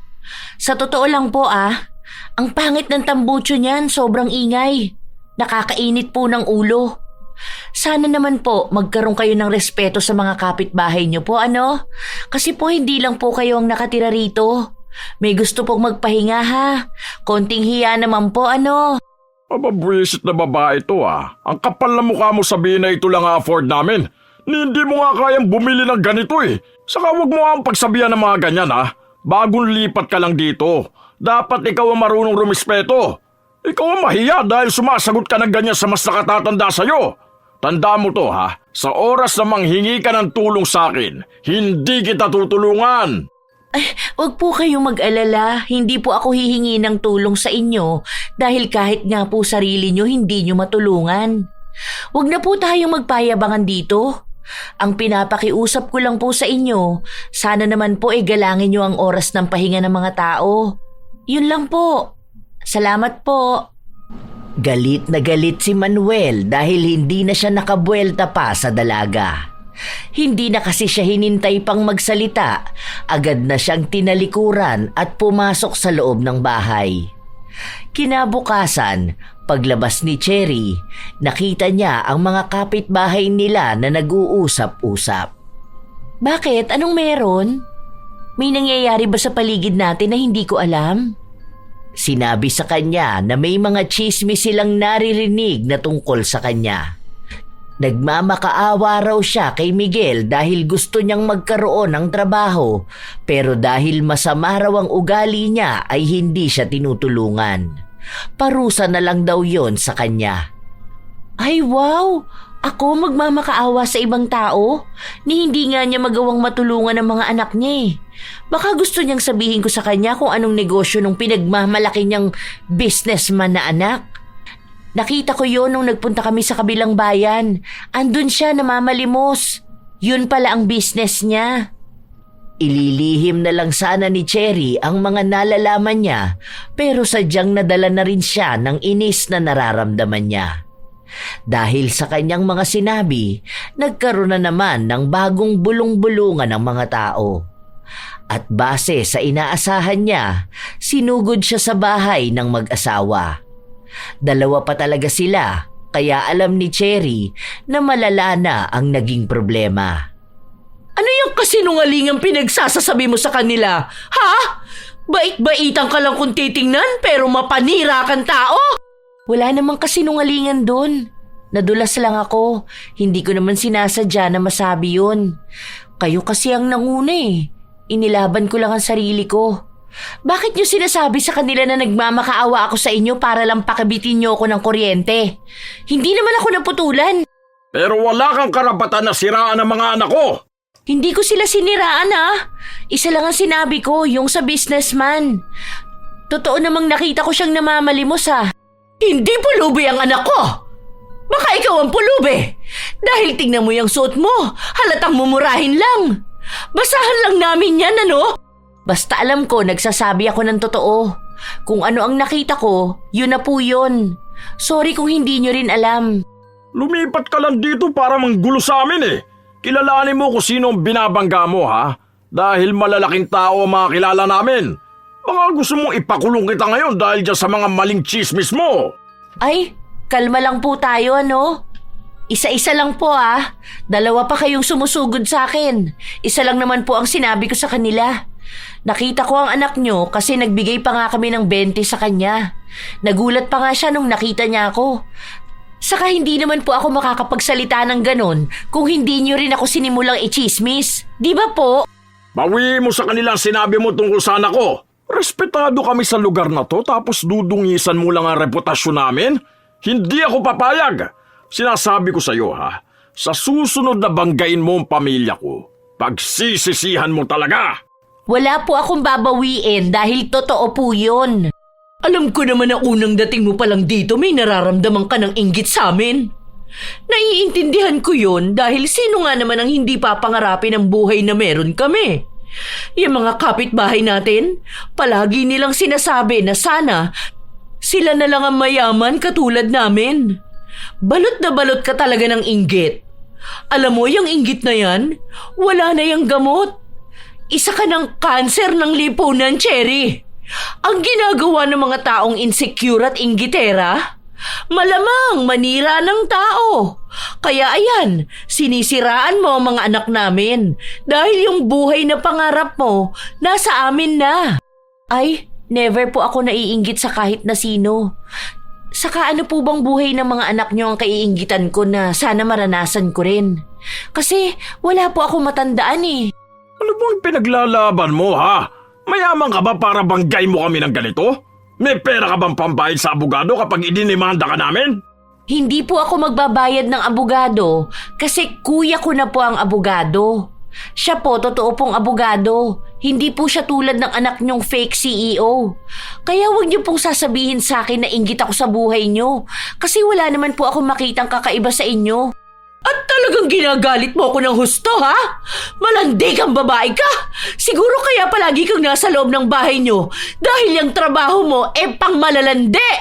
Sa totoo lang po ang pangit ng tambucho niyan, sobrang ingay. Nakakainit po ng ulo. Sana naman po magkaroon kayo ng respeto sa mga kapitbahay niyo po, ano? Kasi po hindi lang po kayo ang nakatira rito. May gusto pong magpahinga ha. Konting hiya naman po, ano? Mababwisit na babae to Ang kapal na mukha mo sabihin na ito lang afford namin. Hindi mo nga kayang bumili ng ganito Saka wag mo ang pagsabihan ng mga ganyan Bagong lipat ka lang dito. Dapat ikaw ang marunong rumispeto. Ikaw ang mahiya dahil sumasagot ka ng ganyan sa mas nakatatanda sa'yo. Tanda mo to sa oras na manghingi ka ng tulong sa akin, hindi kita tutulungan. Ay, wag po kayong mag-alala. Hindi po ako hihingi ng tulong sa inyo dahil kahit nga po sarili nyo, hindi nyo matulungan. Wag na po tayong magpayabangan dito. Ang pinapakiusap ko lang po sa inyo, sana naman po galangin nyo ang oras ng pahinga ng mga tao. Yun lang po. Salamat po. Galit na galit si Manuel dahil hindi na siya nakabuelta pa sa dalaga. Hindi na kasi siya hinintay pang magsalita, agad na siyang tinalikuran at pumasok sa loob ng bahay. Kinabukasan, paglabas ni Cherry, nakita niya ang mga kapitbahay nila na nag-uusap-usap. Bakit? Anong meron? May nangyayari ba sa paligid natin na hindi ko alam? Sinabi sa kanya na may mga tsismis silang naririnig na tungkol sa kanya. Nagmamakaawa raw siya kay Miguel dahil gusto niyang magkaroon ng trabaho pero dahil masama raw ang ugali niya ay hindi siya tinutulungan. Parusa na lang daw yon sa kanya. Ay wow! Ako magmamakaawa sa ibang tao? Ni hindi nga niya magawang matulungan ang mga anak niya Baka gusto niyang sabihin ko sa kanya kung anong negosyo nung pinagmamalaki niyang businessman na anak. Nakita ko yon nung nagpunta kami sa kabilang bayan. Andun siya namamalimos. Yun pala ang business niya. Ililihim na lang sana ni Cherry ang mga nalalaman niya pero sadyang nadala na rin siya ng inis na nararamdaman niya. Dahil sa kanyang mga sinabi, nagkaroon na naman ng bagong bulong-bulungan ng mga tao. At base sa inaasahan niya, sinugod siya sa bahay ng mag-asawa. Dalawa pa talaga sila, kaya alam ni Cherry na malala na ang naging problema. Ano yung kasinungalingang pinagsasasabi mo sa kanila? Ha? Bait-baitan ka lang kung titingnan pero mapanira kang tao? Wala namang kasinungalingan doon. Nadulas lang ako. Hindi ko naman sinasadya na masabi yun. Kayo kasi ang nanguna Inilaban ko lang ang sarili ko. Bakit niyo sinasabi sa kanila na nagmamakaawa ako sa inyo para lang pakabitin niyo ako ng kuryente? Hindi naman ako naputulan. Pero wala kang karapatan na siraan ang mga anak ko. Hindi ko sila siniraan Isa lang ang sinabi ko, yung sa businessman. Totoo namang nakita ko siyang namamalimos Hindi pulubi ang anak ko! Baka ikaw ang pulubi! Dahil tingnan mo yung suot mo, halatang mumurahin lang. Basahan lang namin yan, ano? Basta alam ko, nagsasabi ako ng totoo. Kung ano ang nakita ko, yun na po yun. Sorry kung hindi nyo rin alam. Lumipat ka lang dito para manggulo sa amin Kilalanin mo kung sino ang binabangga mo Dahil malalaking tao ang mga kilala namin. Baka gusto mong ipakulong kita ngayon dahil dyan sa mga maling chismis mo. Ay, kalma lang po tayo, ano? Isa-isa lang po, Dalawa pa kayong sumusugod sa akin. Isa lang naman po ang sinabi ko sa kanila. Nakita ko ang anak nyo kasi nagbigay pa nga kami ng 20 sa kanya. Nagulat pa nga siya nung nakita niya ako. Saka hindi naman po ako makakapagsalita ng ganon kung hindi nyo rin ako sinimulang i-chismis. Di ba po? Bawi mo sa kanilang sinabi mo tungkol sa anak ko. Respetado kami sa lugar na to tapos dudungisan mo lang ang reputasyon namin? Hindi ako papayag. Sinasabi ko sa iyo sa susunod na banggain mo ang pamilya ko, pagsisisihan mo talaga. Wala po akong babawiin dahil totoo po yun. Alam ko naman na unang dating mo palang dito may nararamdaman ka ng inggit sa amin. Naiintindihan ko yun dahil sino nga naman ang hindi papangarapin ang buhay na meron kami? Yung mga kapitbahay natin, palagi nilang sinasabi na sana sila na lang ang mayaman katulad namin. Balot na balot ka talaga ng inggit. Alam mo, yung inggit na yan, wala na yung gamot. Isa ka ng kanser ng lipunan, Cherry. Ang ginagawa ng mga taong insecure at inggitera, malamang manira ng tao. Kaya ayan, sinisiraan mo ang mga anak namin dahil yung buhay na pangarap mo nasa amin na. Ay, never po ako naiinggit sa kahit na sino. Saka ano po bang buhay ng mga anak nyo ang kaiinggitan ko na sana maranasan ko rin? Kasi wala po ako matandaan eh. Ano bang pinaglalaban mo, ha? Mayaman ka ba para banggay mo kami ng ganito? May pera ka bang pambayad sa abogado kapag idinimanda ka namin? Hindi po ako magbabayad ng abogado kasi kuya ko na po ang abogado. Siya po, totoo pong abogado. Hindi po siya tulad ng anak niyong fake CEO. Kaya huwag niyo pong sasabihin sa akin na inggit ako sa buhay niyo. Kasi wala naman po akong makitang kakaiba sa inyo. At talagang ginagalit mo ako ng husto, ha? Malandi kang babae ka! Siguro kaya palagi kang nasa loob ng bahay niyo dahil yung trabaho mo pang malalandi!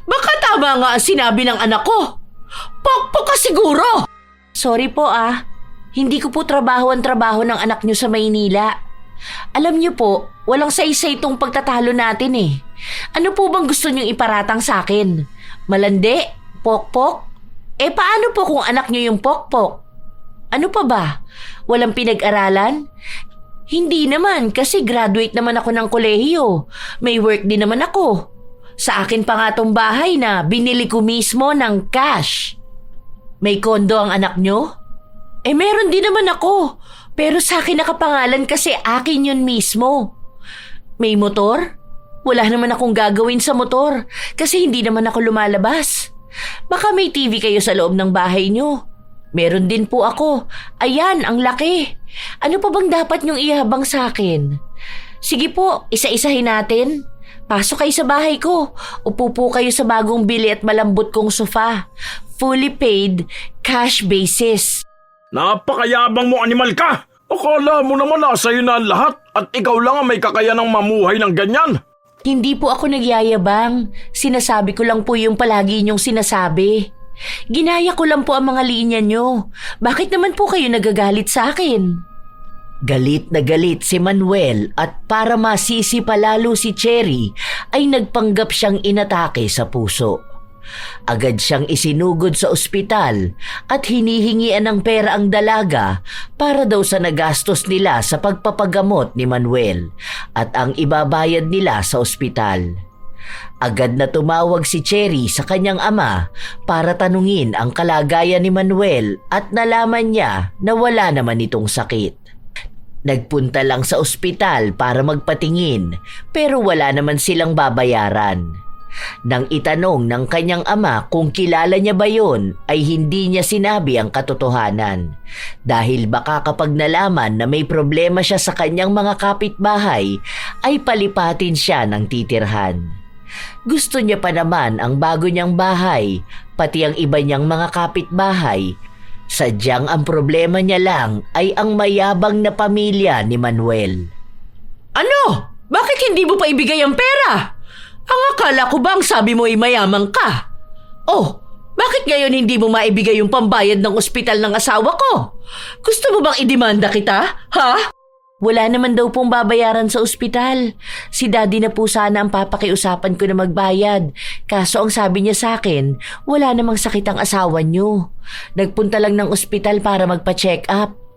Baka tama nga ang sinabi ng anak ko. Pokpok ka siguro! Sorry po hindi ko po trabaho ang trabaho ng anak niyo sa Maynila. Alam niyo po, walang saysay itong pagtatalo natin eh. Ano po bang gusto niyong iparatang sa akin? Malandi? Pokpok? Paano po kung anak niyo yung pokpok? Ano pa ba? Walang pinag-aralan? Hindi naman kasi graduate naman ako ng kolehiyo. May work din naman ako. Sa akin pa nga tong bahay na binili ko mismo ng cash. May kondo ang anak niyo? Meron din naman ako. Pero sa akin nakapangalan kasi akin yun mismo. May motor? Wala naman akong gagawin sa motor kasi hindi naman ako lumalabas. Baka may TV kayo sa loob ng bahay niyo. Meron din po ako. Ayan, ang laki. Ano pa bang dapat niyong ihabang sa akin? Sige po, isa-isahin natin. Pasok kayo sa bahay ko. Upo po kayo sa bagong bili at malambot kong sofa. Fully paid, cash basis. Napakayabang mo, animal ka! Akala mo naman nasa iyo na ang lahat at ikaw lang ang may kakayanang mamuhay ng ganyan. Hindi po ako nagyayabang. Sinasabi ko lang po yung palagi niyong sinasabi. Ginaya ko lang po ang mga linya niyo. Bakit naman po kayo nagagalit sa akin? Galit na galit si Manuel at para masisi palalo si Cherry ay nagpanggap siyang inatake sa puso. Agad siyang isinugod sa ospital at hinihingian ng pera ang dalaga para daw sa nagastos nila sa pagpapagamot ni Manuel at ang ibabayad nila sa ospital. Agad na tumawag si Cherry sa kanyang ama para tanungin ang kalagayan ni Manuel at nalaman niya na wala naman itong sakit. Nagpunta lang sa ospital para magpatingin pero wala naman silang babayaran. Nang itanong ng kanyang ama kung kilala niya ba yon, ay hindi niya sinabi ang katotohanan. Dahil baka kapag nalaman na may problema siya sa kanyang mga kapitbahay, ay palipatin siya ng titirhan. Gusto niya pa naman ang bago niyang bahay, pati ang iba niyang mga kapitbahay. Sadyang ang problema niya lang ay ang mayabang na pamilya ni Manuel. Ano? Bakit hindi mo pa ibigay ang pera? Ang akala ko bang sabi mo ay mayaman ka? Oh, bakit ngayon hindi mo maibigay yung pambayad ng ospital ng asawa ko? Gusto mo bang idemanda kita? Ha? Wala naman daw pong babayaran sa ospital. Si Daddy na po sana ang papakiusapan ko na magbayad. Kaso ang sabi niya sa akin, wala namang sakit ang asawa niyo. Nagpunta lang ng ospital para magpa-check up.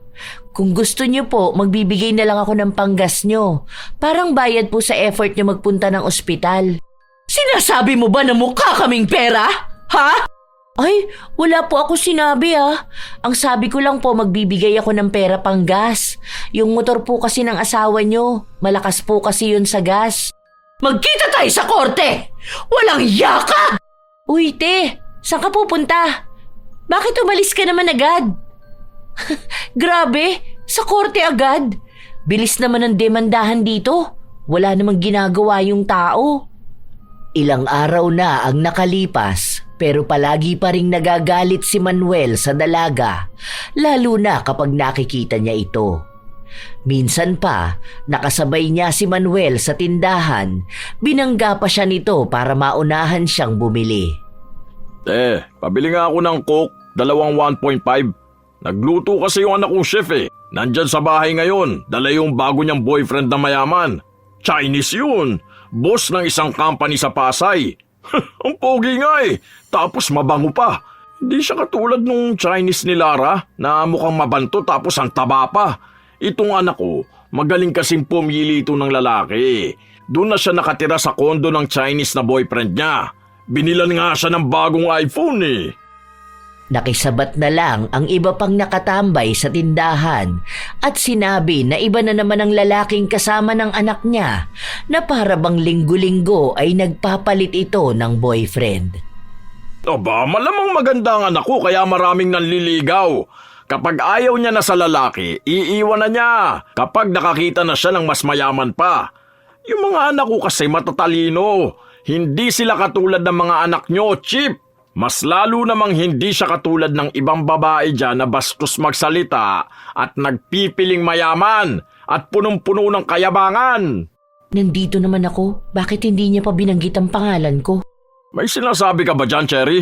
Kung gusto niyo po, magbibigay na lang ako ng panggas niyo. Parang bayad po sa effort niyo magpunta ng ospital. Sinasabi mo ba na mukha kaming pera? Ha? Ay, wala po ako sinabi Ang sabi ko lang po magbibigay ako ng pera pang gas. Yung motor po kasi ng asawa niyo, malakas po kasi yun sa gas. Magkita tayo sa korte! Walang yaka! Uy, te, saan ka pupunta? Bakit umalis ka naman agad? Grabe, sa korte agad. Bilis naman ang demandahan dito. Wala namang ginagawa yung tao. Ilang araw na ang nakalipas Pero palagi pa ring nagagalit si Manuel sa dalaga, lalo na kapag nakikita niya ito. Minsan pa, nakasabay niya si Manuel sa tindahan, binangga pa siya nito para maunahan siyang bumili. Pabili nga ako ng Coke, 1.5. Nagluto kasi yung anak kong chef Nandyan sa bahay ngayon, dala yung bago niyang boyfriend na mayaman. Chinese yun, boss ng isang company sa Pasay. Ang pogi nga tapos mabango pa. Hindi siya katulad nung Chinese ni Lara na mukhang mabanto tapos ang taba pa. Itong anak ko, magaling kasing pumili ito ng lalaki. Doon na siya nakatira sa kondo ng Chinese na boyfriend niya. Binilan nga siya ng bagong iPhone Nakisabat na lang ang iba pang nakatambay sa tindahan at sinabi na iba na naman ang lalaking kasama ng anak niya na para bang linggo-linggo ay nagpapalit ito ng boyfriend. Aba, malamang maganda ang anak ko kaya maraming nanliligaw. Kapag ayaw niya na sa lalaki, iiwan na niya. Kapag nakakita na siya ng mas mayaman pa. Yung mga anak ko kasi matatalino. Hindi sila katulad ng mga anak nyo, Chip. Mas lalo namang hindi siya katulad ng ibang babae dyan na bastos magsalita at nagpipiling mayaman at punong-puno ng kayabangan. Nandito naman ako. Bakit hindi niya pa binanggit ang pangalan ko? May sinasabi ka ba dyan, Cherry?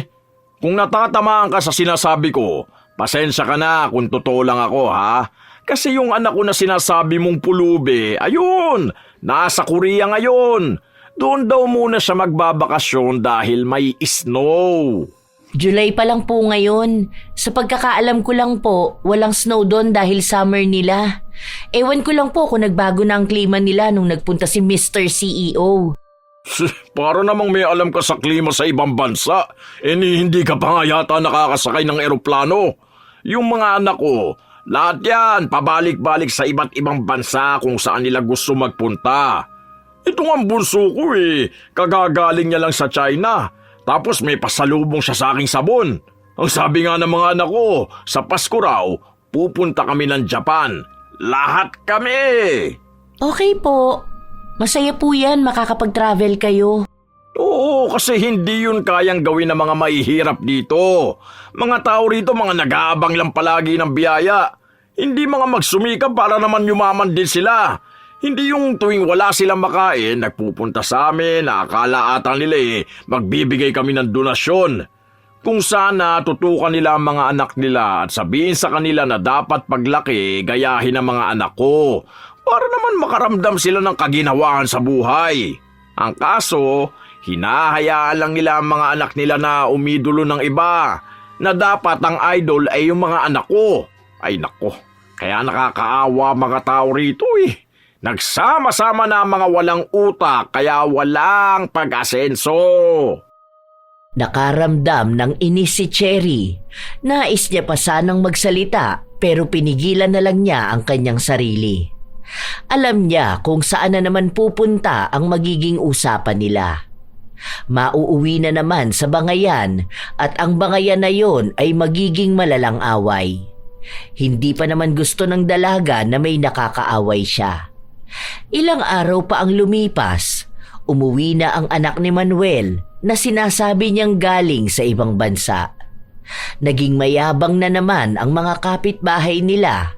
Kung natatamaan ka sa sinasabi ko, pasensya ka na kung totoo lang ako, ha? Kasi yung anak ko na sinasabi mong pulubi, ayun, nasa Korea ngayon. Doon daw muna siya magbabakasyon dahil may snow. July pa lang po ngayon. Sa pagkakaalam ko lang po, walang snow doon dahil summer nila. Ewan ko lang po kung nagbago na ang klima nila nung nagpunta si Mr. CEO. Para namang may alam ka sa klima sa ibang bansa, hindi ka pa nga yata nakakasakay ng eroplano. Yung mga anak ko, lahat yan pabalik-balik sa iba't ibang bansa kung saan nila gusto magpunta. Ito nga ang bunso ko kagagaling niya lang sa China. Tapos may pasalubong siya sa aking sabon. Ang sabi nga ng mga anak ko, sa Pasko raw, pupunta kami ng Japan. Lahat kami! Okay po. Masaya po yan, makakapag-travel kayo. Oo, kasi hindi yun kayang gawin ng mga mahihirap dito. Mga tao rito, mga nag-aabang lang palagi ng biyaya. Hindi mga magsumikap para naman yumaman din sila. Hindi yung tuwing wala silang makain, nagpupunta sa amin na akala ata nila magbibigay kami ng donasyon. Kung sana tutukan nila ang mga anak nila at sabihin sa kanila na dapat paglaki gayahin ang mga anak ko para naman makaramdam sila ng kaginhawaan sa buhay. Ang kaso, hinahayaan lang nila ang mga anak nila na umidolo ng iba na dapat ang idol ay yung mga anak ko. Ay nako, kaya nakakaawa mga tao rito Nagsama-sama na ang mga walang utak kaya walang pag-asenso. Nakaramdam ng inis si Cherry. Nais niya pa sanang magsalita pero pinigilan na lang niya ang kanyang sarili. Alam niya kung saan na naman pupunta ang magiging usapan nila. Mauuwi na naman sa bangayan at ang bangayan na yon ay magiging malalang away. Hindi pa naman gusto ng dalaga na may nakakaaway siya. Ilang araw pa ang lumipas, umuwi na ang anak ni Manuel na sinasabi niyang galing sa ibang bansa. Naging mayabang na naman ang mga kapitbahay nila.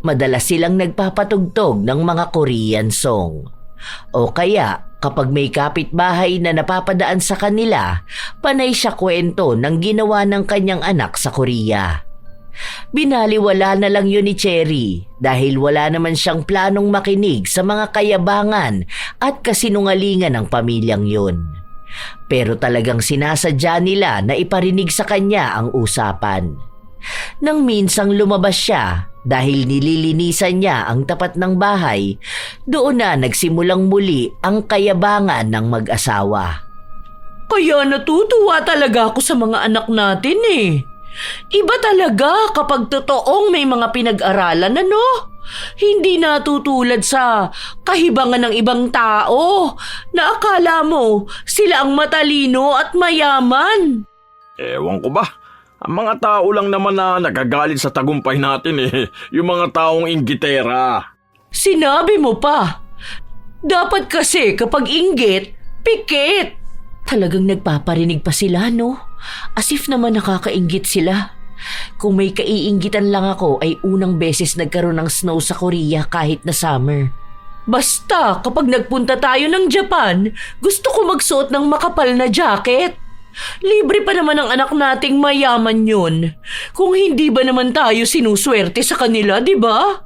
Madalas silang nagpapatugtog ng mga Korean song. O kaya kapag may kapitbahay na napapadaan sa kanila, panay siya kwento ng ginawa ng kanyang anak sa Korea. Binaliwala na lang yun ni Cherry dahil wala naman siyang planong makinig sa mga kayabangan at kasinungalingan ng pamilyang yun. Pero talagang sinasadya nila na iparinig sa kanya ang usapan. Nang minsang lumabas siya dahil nililinisan niya ang tapat ng bahay, doon na nagsimulang muli ang kayabangan ng mag-asawa. Kaya natutuwa talaga ako sa mga anak natin Iba talaga kapag totoong may mga pinag-aralan, Hindi natutulad sa kahibangan ng ibang tao na akala mo sila ang matalino at mayaman. Ewan ko ba? Ang mga tao lang naman na nagagalit sa tagumpay natin yung mga taong inggitera. Sinabi mo pa. Dapat kasi kapag inggit, pikit. Talagang nagpaparinig pa sila, As if naman nakakainggit sila. Kung may kaiinggitan lang ako ay unang beses nagkaroon ng snow sa Korea kahit na summer. Basta kapag nagpunta tayo ng Japan, gusto ko magsuot ng makapal na jacket. Libre pa naman ang anak nating mayaman yun. Kung hindi ba naman tayo sinuswerte sa kanila, di ba?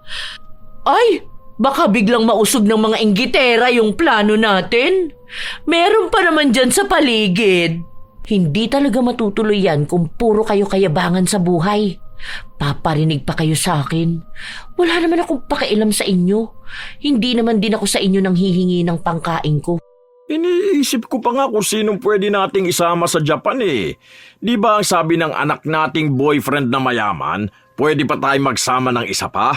Ay, baka biglang mausog ng mga inggitera yung plano natin. Meron pa naman dyan sa paligid. Hindi talaga matutuloy yan kung puro kayo kayabangan sa buhay. Paparinig pa kayo sa akin. Wala naman akong pakialam sa inyo. Hindi naman din ako sa inyo nang hihingi ng pangkain ko. Iniisip ko pa nga kung sinong pwede nating isama sa Japan eh. Di ba ang sabi ng anak nating boyfriend na mayaman, pwede pa tayo magsama ng isa pa?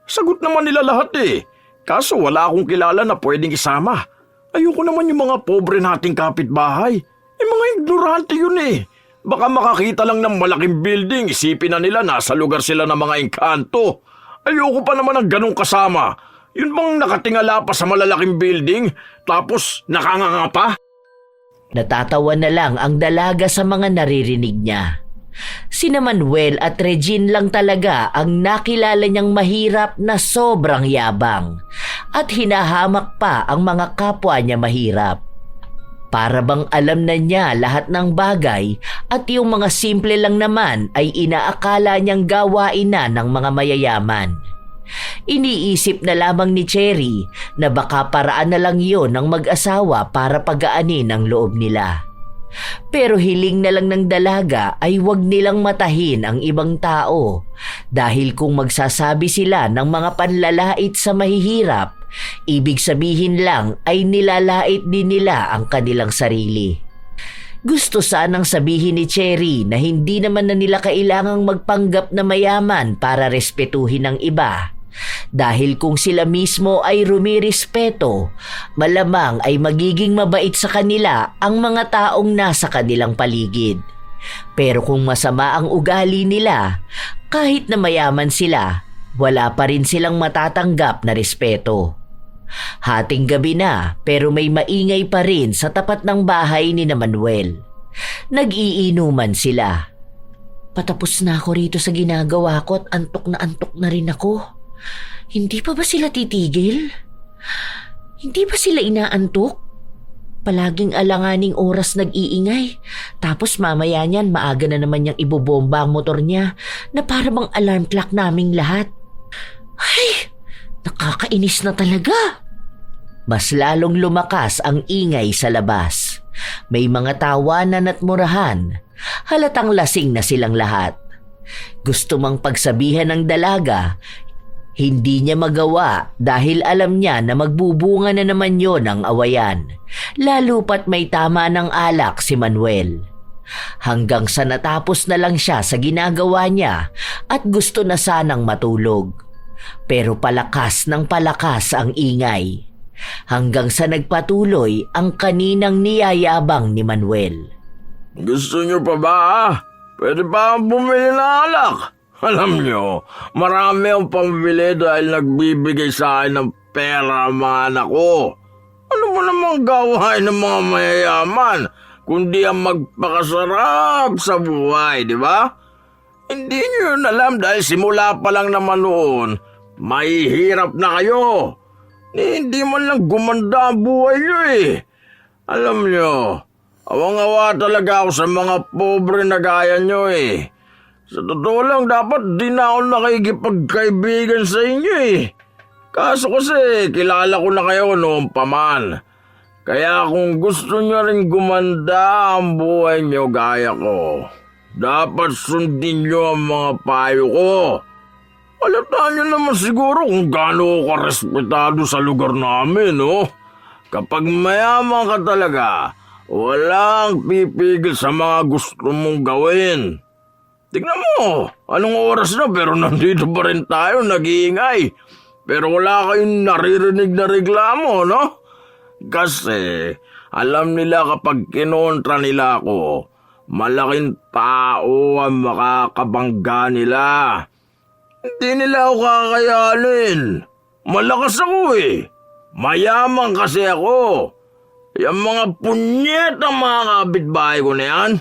Sagot naman nila lahat eh. Kaso wala akong kilala na pwedeng isama. Ayoko naman yung mga pobre nating kapitbahay. Mga ignorante yun eh. Baka makakita lang ng malaking building, isipin na nila nasa lugar sila ng mga engkanto. Ayoko pa naman ng ganong kasama. Yun bang nakatingala pa sa malalaking building, tapos nakanganga pa? Natatawa na lang ang dalaga sa mga naririnig niya. Sina Manuel at Regine lang talaga ang nakilala niyang mahirap na sobrang yabang at hinahamak pa ang mga kapwa niya mahirap. Para bang alam na niya lahat ng bagay at yung mga simple lang naman ay inaakala niyang gawain na ng mga mayayaman. Iniisip na lamang ni Cherry na baka paraan na lang yon ng mag-asawa para pagaanin ang loob nila. Pero hiling na lang ng dalaga ay wag nilang matahin ang ibang tao dahil kung magsasabi sila ng mga panlalait sa mahihirap, ibig sabihin lang ay nilalait din nila ang kanilang sarili. Gusto sanang sabihin ni Cherry na hindi naman na nila kailangang magpanggap na mayaman para respetuhin ang iba. Dahil kung sila mismo ay rumirespeto, malamang ay magiging mabait sa kanila ang mga taong nasa kanilang paligid. Pero kung masama ang ugali nila, kahit na mayaman sila, wala pa rin silang matatanggap na respeto. Hating gabi na pero may maingay pa rin sa tapat ng bahay ni Manuel. Nag-iinuman sila. Patapos na ako rito sa ginagawa ko at antok na rin ako. Hindi pa ba sila titigil? Hindi ba sila inaantok? Palaging alanganing oras nag-iingay. Tapos mamaya niyan maaga na naman niyang ibobomba ang motor niya na para bang alarm clock naming lahat. Ay, nakakainis na talaga. Mas lalong lumakas ang ingay sa labas. May mga tawanan at murahan. Halatang lasing na silang lahat. Gusto mang pagsabihan ng dalaga, hindi niya magawa dahil alam niya na magbubunga na naman yon ang awayan, lalo pat may tama ng alak si Manuel. Hanggang sa natapos na lang siya sa ginagawa niya at gusto na sanang matulog. Pero palakas ng palakas ang ingay. Hanggang sa nagpatuloy ang kaninang niyayabang ni Manuel. Gusto niyo pa ba? Pwede ba bumili ng alak? Alam niyo, marami ang pambili dahil nagbibigay sa akin ng pera ang mga anak ko. Ano mo namang gawain ng mga mayayaman, kundi ang magpakasarap sa buhay, di ba? Hindi niyo yun alam dahil simula pa lang naman noon, mahihirap na kayo. Hindi man lang gumanda ang buhay niyo eh. Alam niyo, awang-awa talaga ako sa mga pobre na gaya niyo eh. Sa totoo lang, dapat di na ako nakikipagkaibigan sa inyo eh. Kaso kasi, kilala ko na kayo noon pa man. Kaya kung gusto niyo rin gumanda ang buhay niyo gaya ko, dapat sundin niyo ang mga payo ko. Alataan niyo naman siguro kung gaano ka respetado sa lugar namin, no? Kapag mayaman ka talaga, walang pipigil sa mga gusto mong gawin. Tignan mo, anong oras na pero nandito pa rin tayo nag-iingay. Pero wala kayong naririnig na reklamo, no? Kasi alam nila kapag kinontra nila ako, malaking tao ang makakabangga nila. Hindi nila ako kakayanin. Malakas ako eh. Mayaman kasi ako. Yung mga punyet ang mga kapitbahay ko na yan.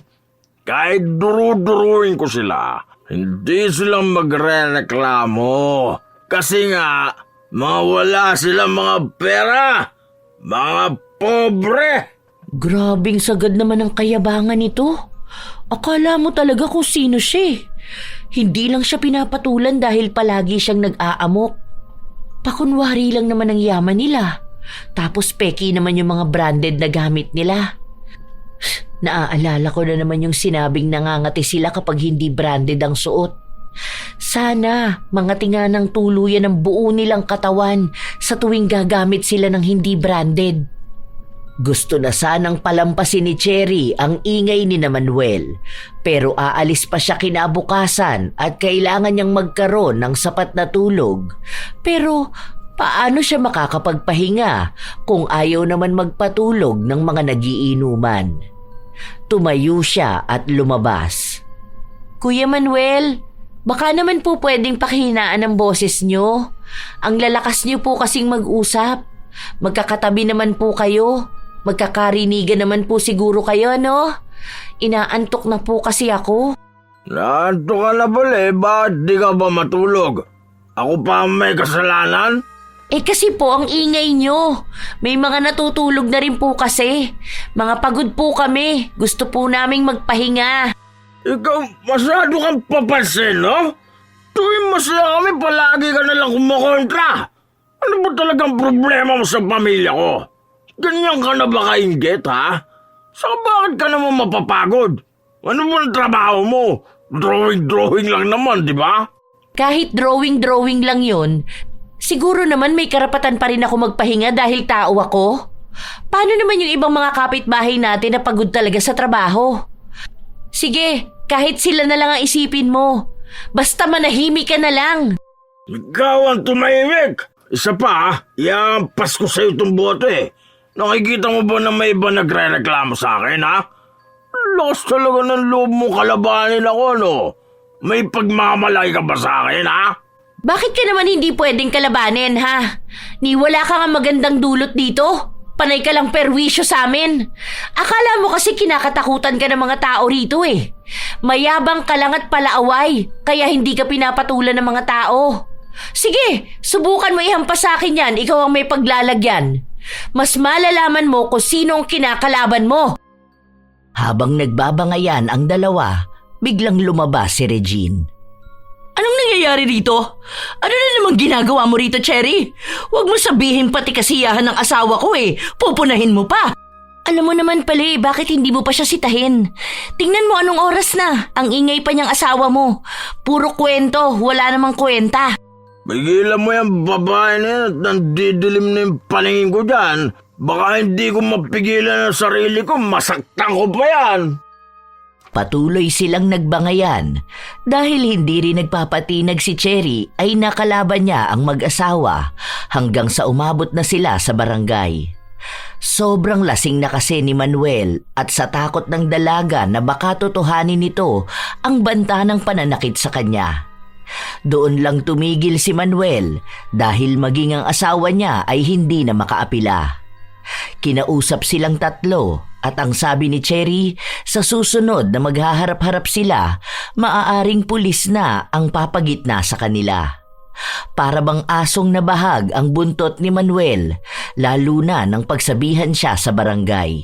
Kahit duru-duruin ko sila, hindi sila magre-reklamo. Kasi nga, mawala sila mga pera. Mga pobre. Grabing sagad naman ang kayabangan nito. Akala mo talaga kung sino siya. Hindi lang siya pinapatulan dahil palagi siyang nag-aamok. Pakunwari lang naman ang yaman nila. Tapos peki naman yung mga branded na gamit nila. Naaalala ko na naman yung sinabing nangangati sila kapag hindi branded ang suot. Sana mangati nga ng tuluyan ang buo nilang katawan sa tuwing gagamit sila ng hindi branded. Gusto na sanang palampasin ni Cherry ang ingay ni Manuel, pero aalis pa siya kinabukasan at kailangan niyang magkaroon ng sapat na tulog. Pero paano siya makakapagpahinga kung ayaw naman magpatulog ng mga nagiinuman? Tumayo siya at lumabas. Kuya Manuel, baka naman po pwedeng pakihinaan ang boses niyo. Ang lalakas niyo po kasing mag-usap. Magkakatabi naman po kayo. Magkakarinigan naman po siguro kayo, no? Inaantok na po kasi ako. Naanto ka na pala bakit di ka ba matulog? Ako pa ang may kasalanan? Kasi po ang ingay nyo. May mga natutulog na rin po kasi. Mga pagod po kami. Gusto po naming magpahinga. Ikaw, masyado kang papansin, no? Tuwing masaya kami, palagi ka nalang kumukontra. Ano ba talagang problema mo sa pamilya ko? Ganyan ka na ba kainggit, ha? Saka bakit ka naman mapapagod? Ano ba ang trabaho mo? Drawing lang naman, di ba? Kahit drawing lang yun, siguro naman may karapatan pa rin ako magpahinga dahil tao ako. Paano naman yung ibang mga kapitbahay natin na pagod talaga sa trabaho? Sige, kahit sila na lang ang isipin mo. Basta manahimik ka na lang. Ikaw ang tumahimik. Isa pa, iampas ko sa'yo itong bote. Nakikita mo ba na may iba nagre-reklamo sa akin, ha? Lakas talaga ng loob mo kalabanin ako, no? May pagmamalaki ka ba sa akin, ha? Bakit ka naman hindi pwedeng kalabanin, ha? Ni wala ka nga magandang dulot dito. Panay ka lang perwisyo sa amin. Akala mo kasi kinakatakutan ka ng mga tao rito eh. Mayabang ka lang at palaaway, kaya hindi ka pinapatulan ng mga tao. Sige, subukan mo ihampas sa akin yan, ikaw ang may paglalagyan. Mas malalaman mo kung sino ang kinakalaban mo. Habang nagbabangayan ang dalawa, biglang lumabas si Regine. Anong nangyayari rito? Ano na namang ginagawa mo rito, Cherry? Huwag mo sabihin pati kasiyahan ng asawa ko eh. Pupunahin mo pa. Alam mo naman pala bakit hindi mo pa siya sitahin? Tingnan mo anong oras na. Ang ingay pa niyang asawa mo. Puro kwento, wala namang kwenta. Pigilan mo yung babae na yan at nandidilim na yung paningin ko dyan. Baka hindi ko mapigilan ang sarili ko, masaktan ko pa yan. Patuloy silang nagbangayan dahil hindi rin nagpapatinag si Cherry ay nakalaban niya ang mag-asawa hanggang sa umabot na sila sa barangay. Sobrang lasing na kasi ni Manuel at sa takot ng dalaga na baka totohanin nito ang banta ng pananakit sa kanya. Doon lang tumigil si Manuel dahil maging ang asawa niya ay hindi na makaapila. Kinausap silang tatlo at ang sabi ni Cherry, sa susunod na maghaharap-harap sila, maaaring pulis na ang papagitna sa kanila. Para bang asong nabahag ang buntot ni Manuel, lalo na nang pagsabihan siya sa barangay.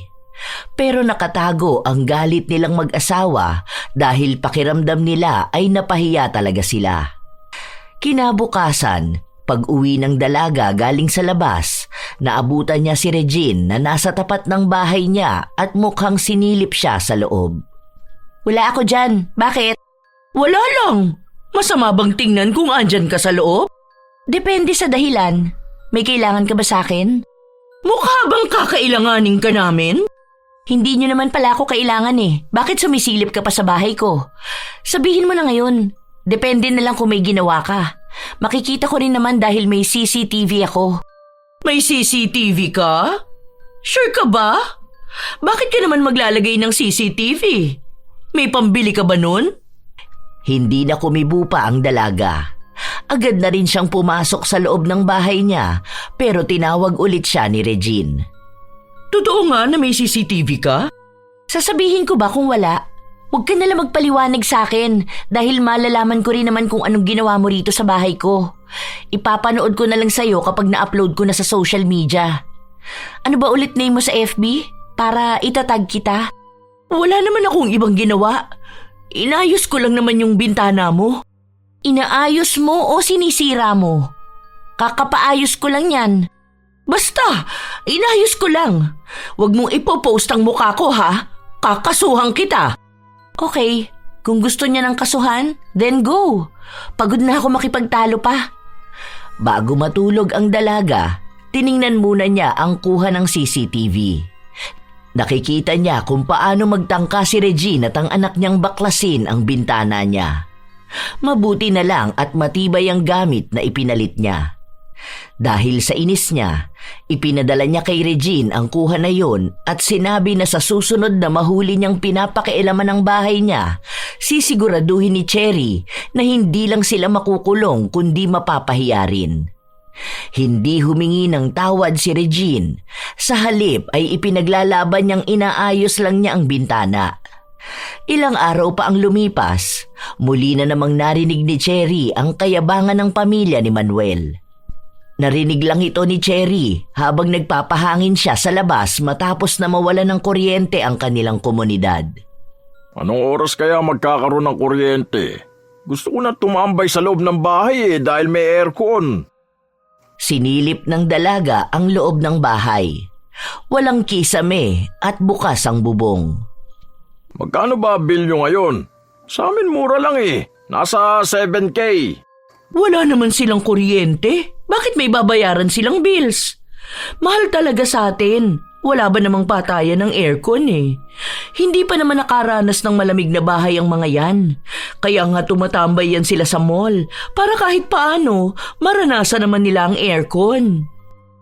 Pero nakatago ang galit nilang mag-asawa dahil pakiramdam nila ay napahiya talaga sila. Kinabukasan, pag-uwi ng dalaga galing sa labas, naabutan niya si Regine na nasa tapat ng bahay niya at mukhang sinilip siya sa loob. Wala ako dyan. Bakit? Wala lang. Masama bang tingnan kung andyan ka sa loob? Depende sa dahilan. May kailangan ka ba sa akin? Mukha bang kakailanganin ka namin? Hindi nyo naman pala ako kailangan eh. Bakit sumisilip ka pa sa bahay ko? Sabihin mo na ngayon. Depende na lang kung may ginawa ka. Makikita ko rin naman dahil may CCTV ako. May CCTV ka? Sure ka ba? Bakit ka naman maglalagay ng CCTV? May pambili ka ba nun? Hindi na kumibo pa ang dalaga. Agad na rin siyang pumasok sa loob ng bahay niya pero tinawag ulit siya ni Regine. Totoo nga na may CCTV ka? Sasabihin ko ba kung wala? Huwag ka nalang magpaliwanag sa akin dahil malalaman ko rin naman kung anong ginawa mo rito sa bahay ko. Ipapanood ko na lang sa'yo kapag na-upload ko na sa social media. Ano ba ulit name mo sa FB? Para itatag kita? Wala naman akong ibang ginawa. Inayos ko lang naman yung bintana mo. Inaayos mo o sinisira mo? Kakapaayos ko lang yan. Basta, inayos ko lang. Huwag mong ipopost ang mukha ko ha. Kakasuhan kita. Okay, kung gusto niya ng kasuhan, then go. Pagod na ako makipagtalo pa. Bago matulog ang dalaga, tiningnan muna niya ang kuha ng CCTV. Nakikita niya kung paano magtangka si Regine at ang anak niyang baklasin ang bintana niya. Mabuti na lang at matibay ang gamit na ipinalit niya. Dahil sa inis niya, ipinadala niya kay Regine ang kuha na yon at sinabi na sa susunod na mahuli niyang pinapakialaman ng bahay niya, sisiguraduhin ni Cherry na hindi lang sila makukulong kundi mapapahiya rin. Hindi humingi ng tawad si Regine. Sa halip ay ipinaglalaban niyang inaayos lang niya ang bintana. Ilang araw pa ang lumipas, muli na namang narinig ni Cherry ang kayabangan ng pamilya ni Manuel. Narinig lang ito ni Cherry habang nagpapahangin siya sa labas matapos na mawala ng kuryente ang kanilang komunidad. Anong oras kaya magkakaroon ng kuryente? Gusto ko na tumambay sa loob ng bahay dahil may aircon. Sinilip ng dalaga ang loob ng bahay. Walang kisame at bukas ang bubong. Magkano ba bill nyo ngayon? Sa amin mura lang Nasa 7K. Wala naman silang kuryente. Bakit may babayaran silang bills? Mahal talaga sa atin. Wala ba namang patayan ng aircon Hindi pa naman nakaranas ng malamig na bahay ang mga yan. Kaya nga tumatambay yan sila sa mall para kahit paano maranasan naman nila ang aircon.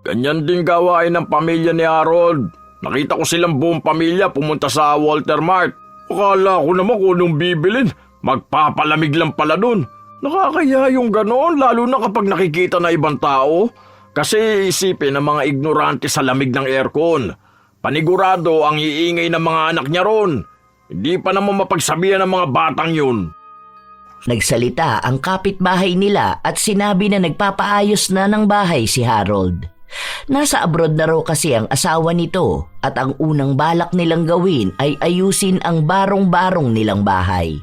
Ganyan din gawain ng pamilya ni Harold. Nakita ko silang buong pamilya pumunta sa Walter Mart. Akala ko naman kung anong bibilin. Magpapalamig lang pala dun. Nakakaya yung ganoon lalo na kapag nakikita na ibang tao. Kasi isipin ng mga ignorante sa lamig ng aircon. Panigurado ang iingay ng mga anak niya ron. Hindi pa naman mapagsabihan ng mga batang yun. Nagsalita ang kapitbahay nila at sinabi na nagpapaayos na ng bahay si Harold. Nasa abroad na raw kasi ang asawa nito at ang unang balak nilang gawin ay ayusin ang barong-barong nilang bahay.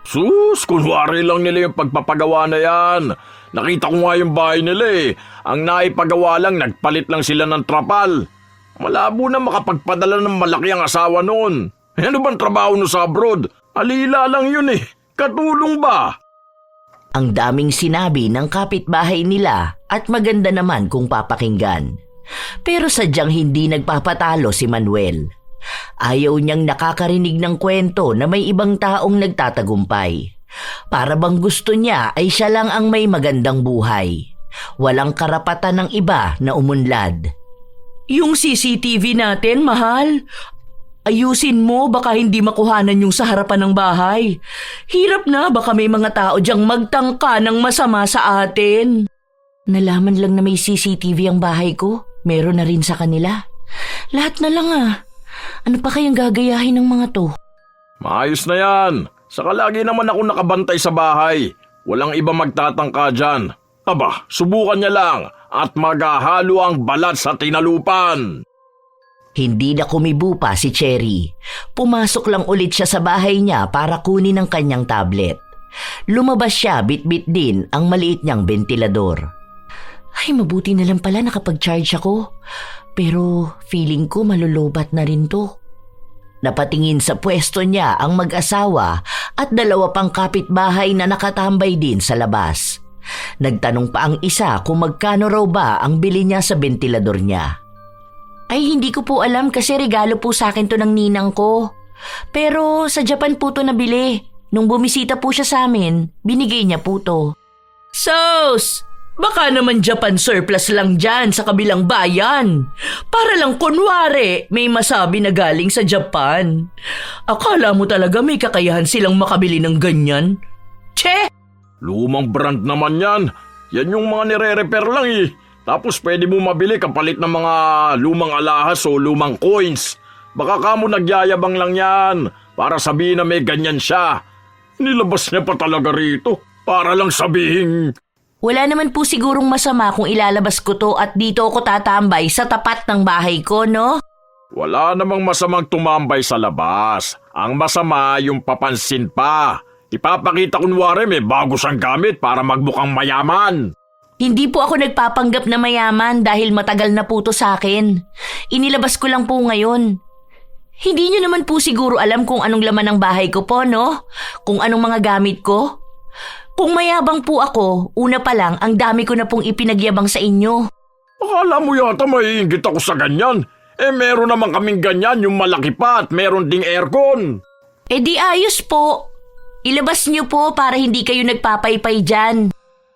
Sus, kunwari lang nila yung pagpapagawa na yan. Nakita ko nga yung bahay nila Ang naipagawa lang, nagpalit lang sila ng trapal. Malabo na makapagpadala ng malaki ang asawa noon. Ano bang trabaho no sa abroad? Alila lang yun Katulong ba? Ang daming sinabi ng kapitbahay nila at maganda naman kung papakinggan. Pero sadyang hindi nagpapatalo si Manuel. Ayaw niyang nakakarinig ng kwento na may ibang taong nagtatagumpay. Para bang gusto niya ay siya lang ang may magandang buhay. Walang karapatan ng iba na umunlad. Yung CCTV natin, mahal. Ayusin mo, baka hindi makuhanan yung sa harapan ng bahay. Hirap na, baka may mga tao diyang magtangka ng masama sa atin. Nalaman lang na may CCTV ang bahay ko. Meron na rin sa kanila. Lahat na lang Ano pa kayang gagayahin ng mga to? Maayos na yan. Saka lagi naman ako nakabantay sa bahay. Walang iba magtatangka dyan. Aba, subukan niya lang at maghahalo ang balat sa tinalupan. Hindi na kumibo pa si Cherry. Pumasok lang ulit siya sa bahay niya para kunin ang kanyang tablet. Lumabas siya, bit-bit din ang maliit niyang bentilador. Ay, mabuti na lang pala nakapag-charge ako. Pero feeling ko malulobat na rin to. Napatingin sa pwesto niya ang mag-asawa at dalawa pang kapitbahay na nakatambay din sa labas. Nagtanong pa ang isa kung magkano raw ba ang bili niya sa bentilador niya. Ay, hindi ko po alam kasi regalo po sa akin to ng ninang ko. Pero sa Japan po to nabili. Nung bumisita po siya sa amin, binigay niya po to. Sos! Baka naman Japan surplus lang dyan sa kabilang bayan. Para lang kunwari may masabi na galing sa Japan. Akala mo talaga may kakayahan silang makabili ng ganyan? Che! Lumang brand naman yan. Yan yung mga nire-repair lang Tapos pwede mo mabili kapalit ng mga lumang alahas o lumang coins. Baka kamo nagyayabang lang yan. para sabihin na may ganyan siya. Nilabas niya pa talaga rito para lang sabihin. Wala naman po sigurong masama kung ilalabas ko to at dito ako tatambay sa tapat ng bahay ko, no? Wala namang masamang tumambay sa labas. Ang masama yung papansin pa. Ipapakita kunwari may bago siyang gamit para magmukhang mayaman. Hindi po ako nagpapanggap na mayaman dahil matagal na po to sa akin. Inilabas ko lang po ngayon. Hindi niyo naman po siguro alam kung anong laman ng bahay ko po, no? Kung anong mga gamit ko? Kung mayabang po ako, una pa lang ang dami ko na pong ipinagyabang sa inyo. Akala mo yata maiinggit ako sa ganyan. Meron naman kaming ganyan, yung malaki pa at meron ding aircon. Di ayos po. Ilabas niyo po para hindi kayo nagpapaypay dyan.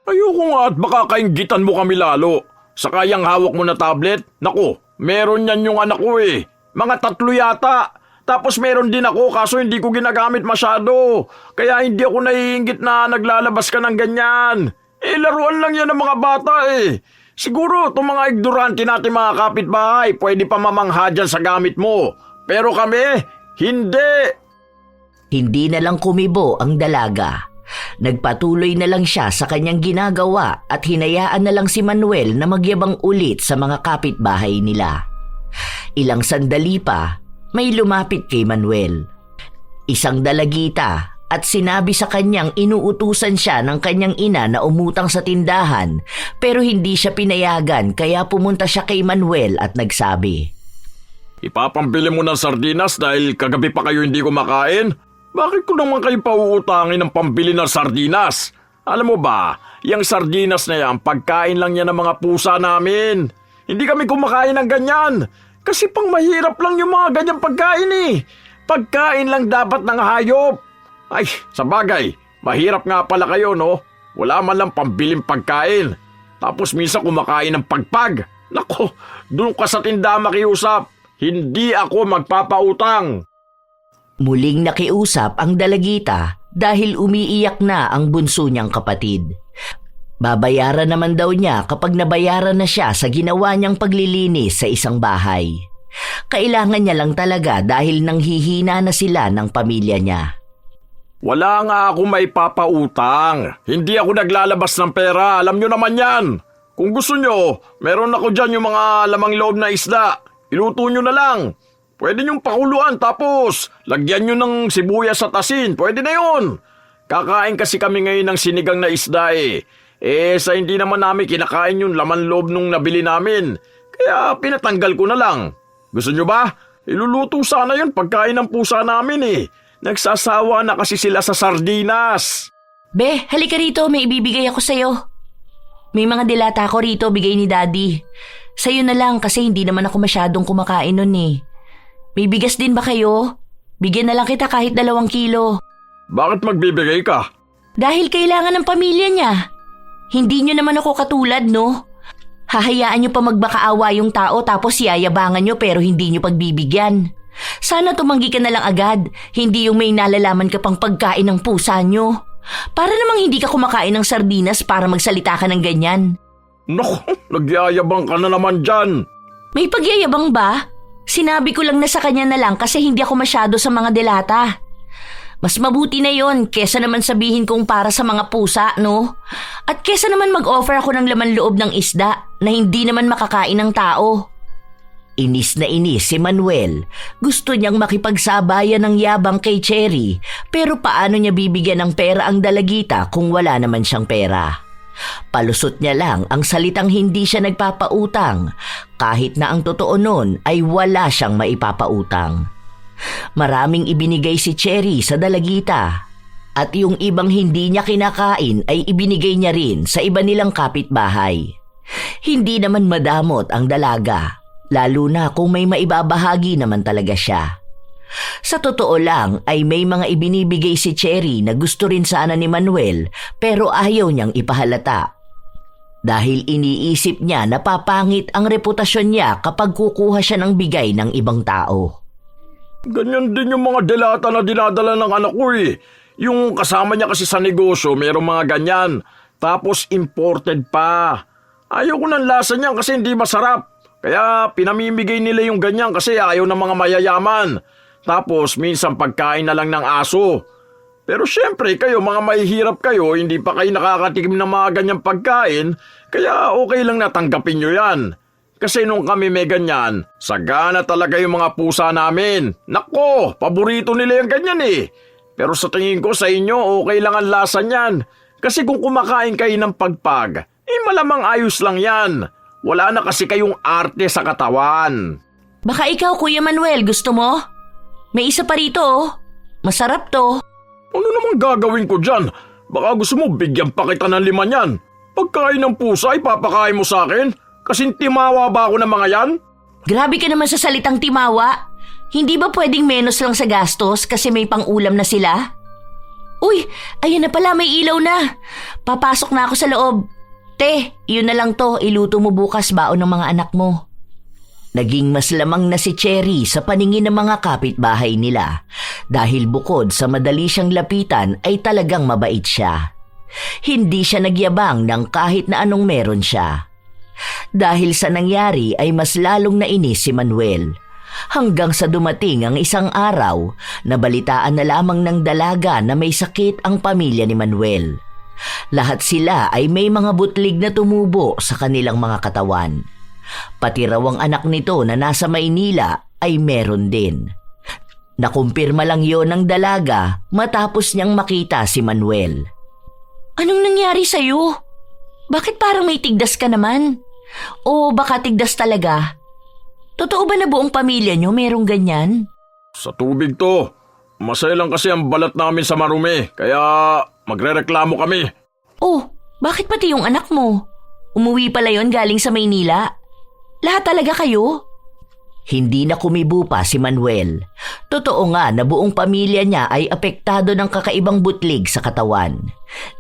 Ayoko nga at baka kainggitan mo kami lalo. Saka yung hawak mo na tablet, naku, meron yan yung anak ko eh. Mga 3 yata. Tapos meron din ako kaso hindi ko ginagamit masyado. Kaya hindi ako naiinggit na naglalabas ka ng ganyan. Laruan lang yan ng mga bata eh. Siguro itong mga ignorante natin mga kapitbahay pwede pa mamangha dyan sa gamit mo. Pero kami, hindi. Hindi na lang kumibo ang dalaga. Nagpatuloy na lang siya sa kanyang ginagawa at hinayaan na lang si Manuel na magyabang ulit sa mga kapitbahay nila. Ilang sandali pa, may lumapit kay Manuel. Isang dalagita at sinabi sa kanyang inuutusan siya ng kanyang ina na umutang sa tindahan pero hindi siya pinayagan kaya pumunta siya kay Manuel at nagsabi, Ipapambili mo ng sardinas dahil kagabi pa kayo hindi kumakain? Bakit ko naman kayo pauutangin ng pambili ng sardinas? Alam mo ba, yung sardinas na yan, pagkain lang yan ng mga pusa namin. Hindi kami kumakain ng ganyan. Kasi pang mahirap lang yung mga ganyang pagkain eh. Pagkain lang dapat ng hayop. Ay, sa bagay, mahirap nga pala kayo no? Wala man lang pambiling pagkain. Tapos minsan kumakain ng pagpag. Nako, doon ka sa tindahan makiusap. Hindi ako magpapautang. Muling nakiusap ang dalagita dahil umiiyak na ang bunso niyang kapatid. Babayaran naman daw niya kapag nabayaran na siya sa ginawa niyang paglilinis sa isang bahay. Kailangan niya lang talaga dahil nanghihina na sila ng pamilya niya. Wala nga ako may papautang. Hindi ako naglalabas ng pera. Alam nyo naman yan. Kung gusto nyo, meron ako dyan yung mga lamang loob na isda. Iluto nyo na lang. Pwede nyong pakuluan tapos lagyan nyo ng sibuyas at asin. Pwede na yun. Kakain kasi kami ngayon ng sinigang na isda eh. Sa hindi naman namin kinakain yung laman loob nung nabili namin. Kaya pinatanggal ko na lang. Gusto nyo ba? Iluluto sana yun pagkain ng pusa namin eh. Nagsasawa na kasi sila sa sardinas. Be, halika rito, may ibibigay ako sa'yo. May mga dilata ako rito, bigay ni Daddy. Sa'yo na lang kasi hindi naman ako masyadong kumakain nun eh. May bigas din ba kayo? Bigyan na lang kita kahit 2 kilo. Bakit magbibigay ka? Dahil kailangan ng pamilya niya. Hindi niyo naman ako katulad, no? Hahayaan niyo pa magbakaawa yung tao tapos yayabangan niyo pero hindi niyo pagbibigyan. Sana tumanggi ka na lang agad, hindi yung may nalalaman ka pang pagkain ng pusa niyo. Para namang hindi ka kumakain ng sardinas para magsalita ka ng ganyan. Naku, nagyayabang ka na naman dyan. May pagyayabang ba? Sinabi ko lang na sa kanya na lang kasi hindi ako masyado sa mga delata. Mas mabuti na yon kesa naman sabihin kong para sa mga pusa, no? At kesa naman mag-offer ako ng laman loob ng isda na hindi naman makakain ng tao. Inis na inis si Manuel. Gusto niyang makipagsabayan ng yabang kay Cherry pero paano niya bibigyan ng pera ang dalagita kung wala naman siyang pera? Palusot niya lang ang salitang hindi siya nagpapautang kahit na ang totoo nun ay wala siyang maipapautang. Maraming ibinigay si Cherry sa dalagita at yung ibang hindi niya kinakain ay ibinigay niya rin sa iba nilang kapitbahay. Hindi naman madamot ang dalaga, lalo na kung may maibabahagi naman talaga siya. Sa totoo lang ay may mga ibinibigay si Cherry na gusto rin sana ni Manuel pero ayaw niyang ipahalata. Dahil iniisip niya na papangit ang reputasyon niya kapag kukuha siya ng bigay ng ibang tao. Ganyan din yung mga delata na dinadala ng anak ko eh. Yung kasama niya kasi sa negosyo, mayroong mga ganyan. Tapos imported pa. Ayaw ko ng lasa niyan kasi hindi masarap. Kaya pinamimigay nila yung ganyan kasi ayaw ng mga mayayaman. Tapos minsan pagkain na lang ng aso. Pero syempre kayo mga mahihirap kayo, hindi pa kayo nakakatikim ng mga ganyang pagkain, kaya okay lang natanggapin nyo yan. Kasi nung kami may ganyan, sagana talaga yung mga pusa namin. Nako, paborito nila yung ganyan eh. Pero sa tingin ko sa inyo, okay lang ang lasa niyan. Kasi kung kumakain kayo ng pagpag, malamang ayos lang yan. Wala na kasi kayong arte sa katawan. Baka ikaw, Kuya Manuel, gusto mo? May isa pa rito, oh. Masarap to. Ano namang gagawin ko dyan? Baka gusto mo bigyan pa kita ng 5 niyan. Pagkain ng pusa, ipapakain mo sa akin? Kasing timawa ba ako ng mga yan? Grabe ka naman sa salitang timawa. Hindi ba pwedeng menos lang sa gastos kasi may pang-ulam na sila? Uy, ayan na pala, may ilaw na. Papasok na ako sa loob. Te, yun na lang to, iluto mo bukas baon ng mga anak mo. Naging mas lamang na si Cherry sa paningin ng mga kapitbahay nila dahil bukod sa madali siyang lapitan ay talagang mabait siya. Hindi siya nagyabang ng kahit na anong meron siya. Dahil sa nangyari ay mas lalong nainis si Manuel. Hanggang sa dumating ang isang araw, nabalitaan na lamang ng dalaga na may sakit ang pamilya ni Manuel. Lahat sila ay may mga butlig na tumubo sa kanilang mga katawan. Pati raw ang anak nito na nasa Maynila ay meron din. Nakumpirma lang yon ng dalaga matapos niyang makita si Manuel. Anong nangyari sa'yo? Bakit parang may tigdas ka naman? O baka tigdas talaga? Totoo ba na buong pamilya niyo merong ganyan? Sa tubig to. Masaya lang kasi ang balat namin sa marumi, kaya magrereklamo kami. Oh, bakit pati yung anak mo? Umuwi pala yon galing sa Maynila? Lahat talaga kayo? Hindi na kumibo pa si Manuel. Totoo nga na buong pamilya niya ay apektado ng kakaibang butlig sa katawan.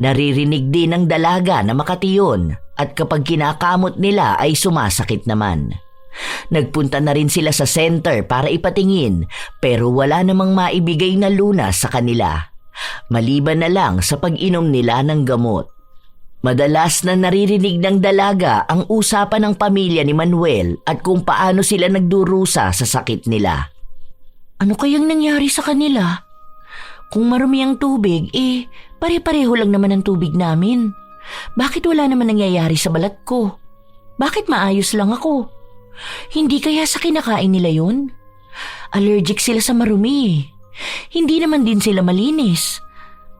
Naririnig din ng dalaga na makatiyon at kapag kinakamot nila ay sumasakit naman. Nagpunta na rin sila sa center para ipatingin pero wala namang maibigay na lunas sa kanila. Maliban na lang sa pag-inom nila ng gamot. Madalas na naririnig ng dalaga ang usapan ng pamilya ni Manuel at kung paano sila nagdurusa sa sakit nila. Ano kayang nangyari sa kanila? Kung marumi ang tubig, pare-pareho lang naman ang tubig namin. Bakit wala naman nangyayari sa balat ko? Bakit maayos lang ako? Hindi kaya sa kinakain nila yun? Allergic sila sa marumi. Hindi naman din sila malinis.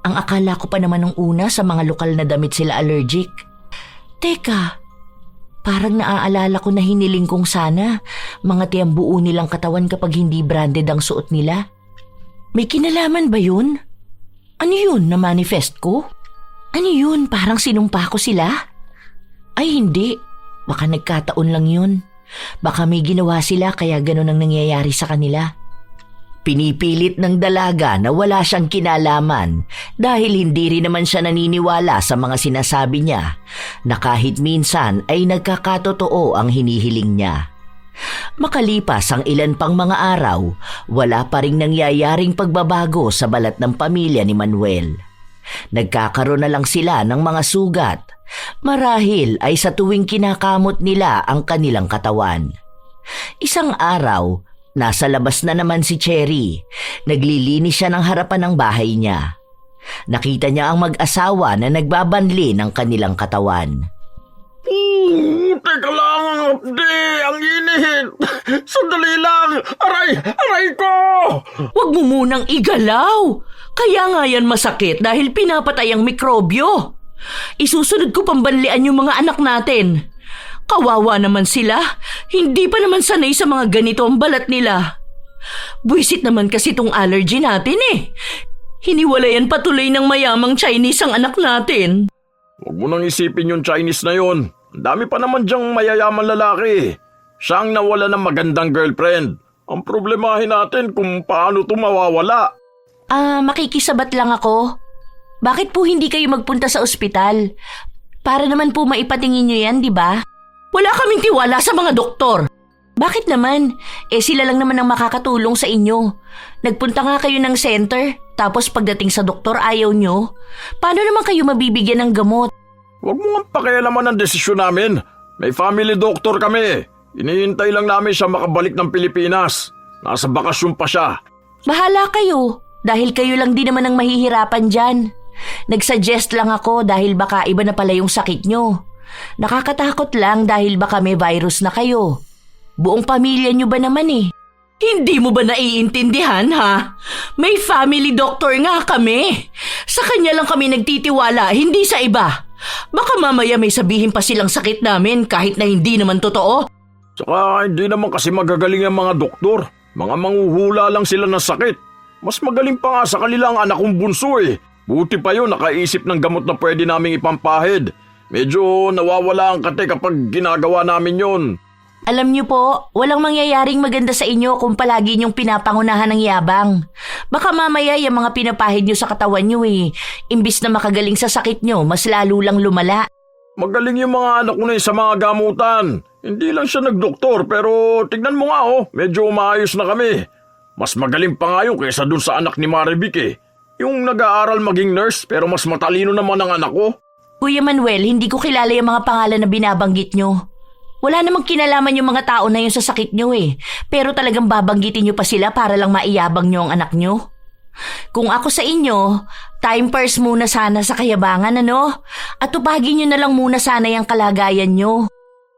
Ang akala ko pa naman nung una sa mga lokal na damit sila allergic. Teka, parang naaalala ko na hiniling kong sana mga tiyang buo nilang katawan kapag hindi branded ang suot nila. May kinalaman ba yun? Ano yun na manifest ko? Ano yun, parang sinumpa ko sila? Ay hindi, baka nagkataon lang yun. Baka may ginawa sila kaya ganun ang nangyayari sa kanila. Pinipilit ng dalaga na wala siyang kinalaman dahil hindi rin naman siya naniniwala sa mga sinasabi niya na kahit minsan ay nagkakatotoo ang hinihiling niya. Makalipas ang ilan pang mga araw, wala pa ring nangyayaring pagbabago sa balat ng pamilya ni Manuel. Nagkakaroon na lang sila ng mga sugat, marahil ay sa tuwing kinakamot nila ang kanilang katawan. Isang araw, nasa labas na naman si Cherry. Naglilinis siya ng harapan ng bahay niya. Nakita niya ang mag-asawa na nagbabanli ng kanilang katawan. Teka lang, Abdi! Ang init! Sandali lang! Aray ko! Huwag mo munang igalaw! Kaya nga yan masakit dahil pinapatay ang mikrobyo. Isusunod ko pambanlian yung mga anak natin. Kawawa naman sila. Hindi pa naman sanay sa mga ganito ang balat nila. Buisit naman kasi tong allergy natin eh. Hiniwalayan patuloy ng mayamang Chinese ang anak natin. Huwag mo nang isipin yung Chinese na yon. Ang dami pa naman diyang mayayaman lalaki. Siya ang nawala ng magandang girlfriend. Ang problemahin natin kung paano ito mawawala. Makikisabat lang ako. Bakit po hindi kayo magpunta sa ospital? Para naman po maipatingin nyo yan, di ba? Wala kaming tiwala sa mga doktor. Bakit naman? Sila lang naman ang makakatulong sa inyo. Nagpunta nga kayo ng center, tapos pagdating sa doktor ayaw nyo. Paano naman kayo mabibigyan ng gamot? Huwag mo nga pakialaman ang desisyon namin. May family doctor kami. Inihintay lang namin siya makabalik ng Pilipinas. Nasa bakasyon pa siya. Bahala kayo, dahil kayo lang din naman ang mahihirapan dyan. Nagsuggest lang ako dahil baka iba na pala yung sakit nyo. Nakakatakot lang dahil baka may virus na kayo. Buong pamilya nyo ba naman eh? Hindi mo ba naiintindihan ha? May family doctor nga kami. Sa kanya lang kami nagtitiwala, hindi sa iba. Baka mamaya may sabihin pa silang sakit namin kahit na hindi naman totoo. Tsaka hindi naman kasi magagaling ang mga doktor. Mga manghuhula lang sila ng sakit. Mas magaling pa nga sa kanila ang anak kong bunso eh. Buti pa yun nakaisip ng gamot na pwede naming ipampahid. Medyo nawawala ang kate kapag ginagawa namin yon. Alam niyo po, walang mangyayaring maganda sa inyo kung palagi niyong pinapangunahan ng yabang. Baka mamaya yung mga pinapahid niyo sa katawan niyo eh. Imbis na makagaling sa sakit niyo, mas lalo lang lumala. Magaling yung mga anak ko na yun sa mga gamutan. Hindi lang siya nagdoktor pero tignan mo nga medyo umaayos na kami. Mas magaling pa nga yun kaysa dun sa anak ni Marivic eh. Yung nag-aaral maging nurse pero mas matalino naman ang anak ko. Kuya Manuel, hindi ko kilala yung mga pangalan na binabanggit niyo. Wala namang kinalaman yung mga tao na yun sa sakit niyo eh. Pero talagang babanggitin niyo pa sila para lang maiyabang niyo ang anak niyo. Kung ako sa inyo, time first muna sana sa kayabangan ano? At tupagin niyo na lang muna sana yung kalagayan niyo.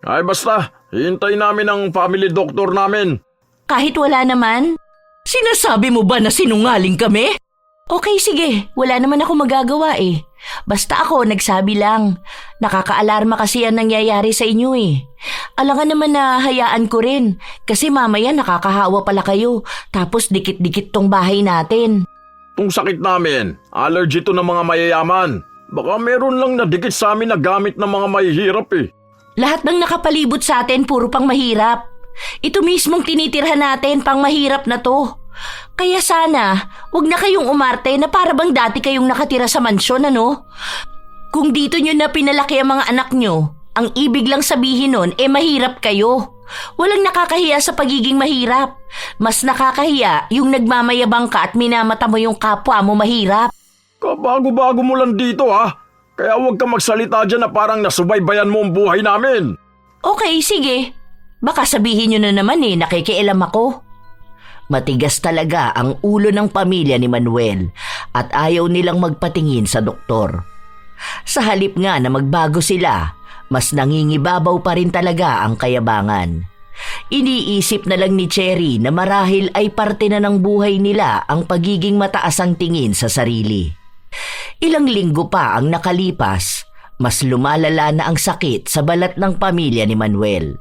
Ay basta, hintay namin ang family doctor namin. Kahit wala naman? Sinasabi mo ba na sinungaling kami? Okay sige, wala naman ako magagawa eh. Basta ako nagsabi lang. Nakakaalarma kasi ang nangyayari sa inyo eh. Alangan naman na hayaan ko rin. Kasi mamaya nakakahawa pala kayo. Tapos dikit-dikit tong bahay natin. Itong sakit namin, allergy to ng mga mayayaman. Baka meron lang na dikit sa amin na gamit ng mga mahihirap eh. Lahat ng nakapalibot sa atin puro pang mahirap. Ito mismong tinitirhan natin pang mahirap na to. Kaya sana, wag na kayong umarte na para bang dati kayong nakatira sa mansyon, ano? Kung dito nyo na pinalaki ang mga anak nyo, ang ibig lang sabihin nun, mahirap kayo. Walang nakakahiya sa pagiging mahirap. Mas nakakahiya yung nagmamayabang ka at minamata mo yung kapwa mo mahirap. Kabago-bago mo lang dito ha. Kaya huwag ka magsalita dyan na parang nasubaybayan mo ang buhay namin. Okay, sige. Baka sabihin nyo na naman nakikialam ako. Matigas talaga ang ulo ng pamilya ni Manuel at ayaw nilang magpatingin sa doktor. Sa halip nga na magbago sila, mas nangingibabaw pa rin talaga ang kayabangan. Iniisip na lang ni Cherry na marahil ay parte na ng buhay nila ang pagiging mataas ang tingin sa sarili. Ilang linggo pa ang nakalipas, mas lumalala na ang sakit sa balat ng pamilya ni Manuel.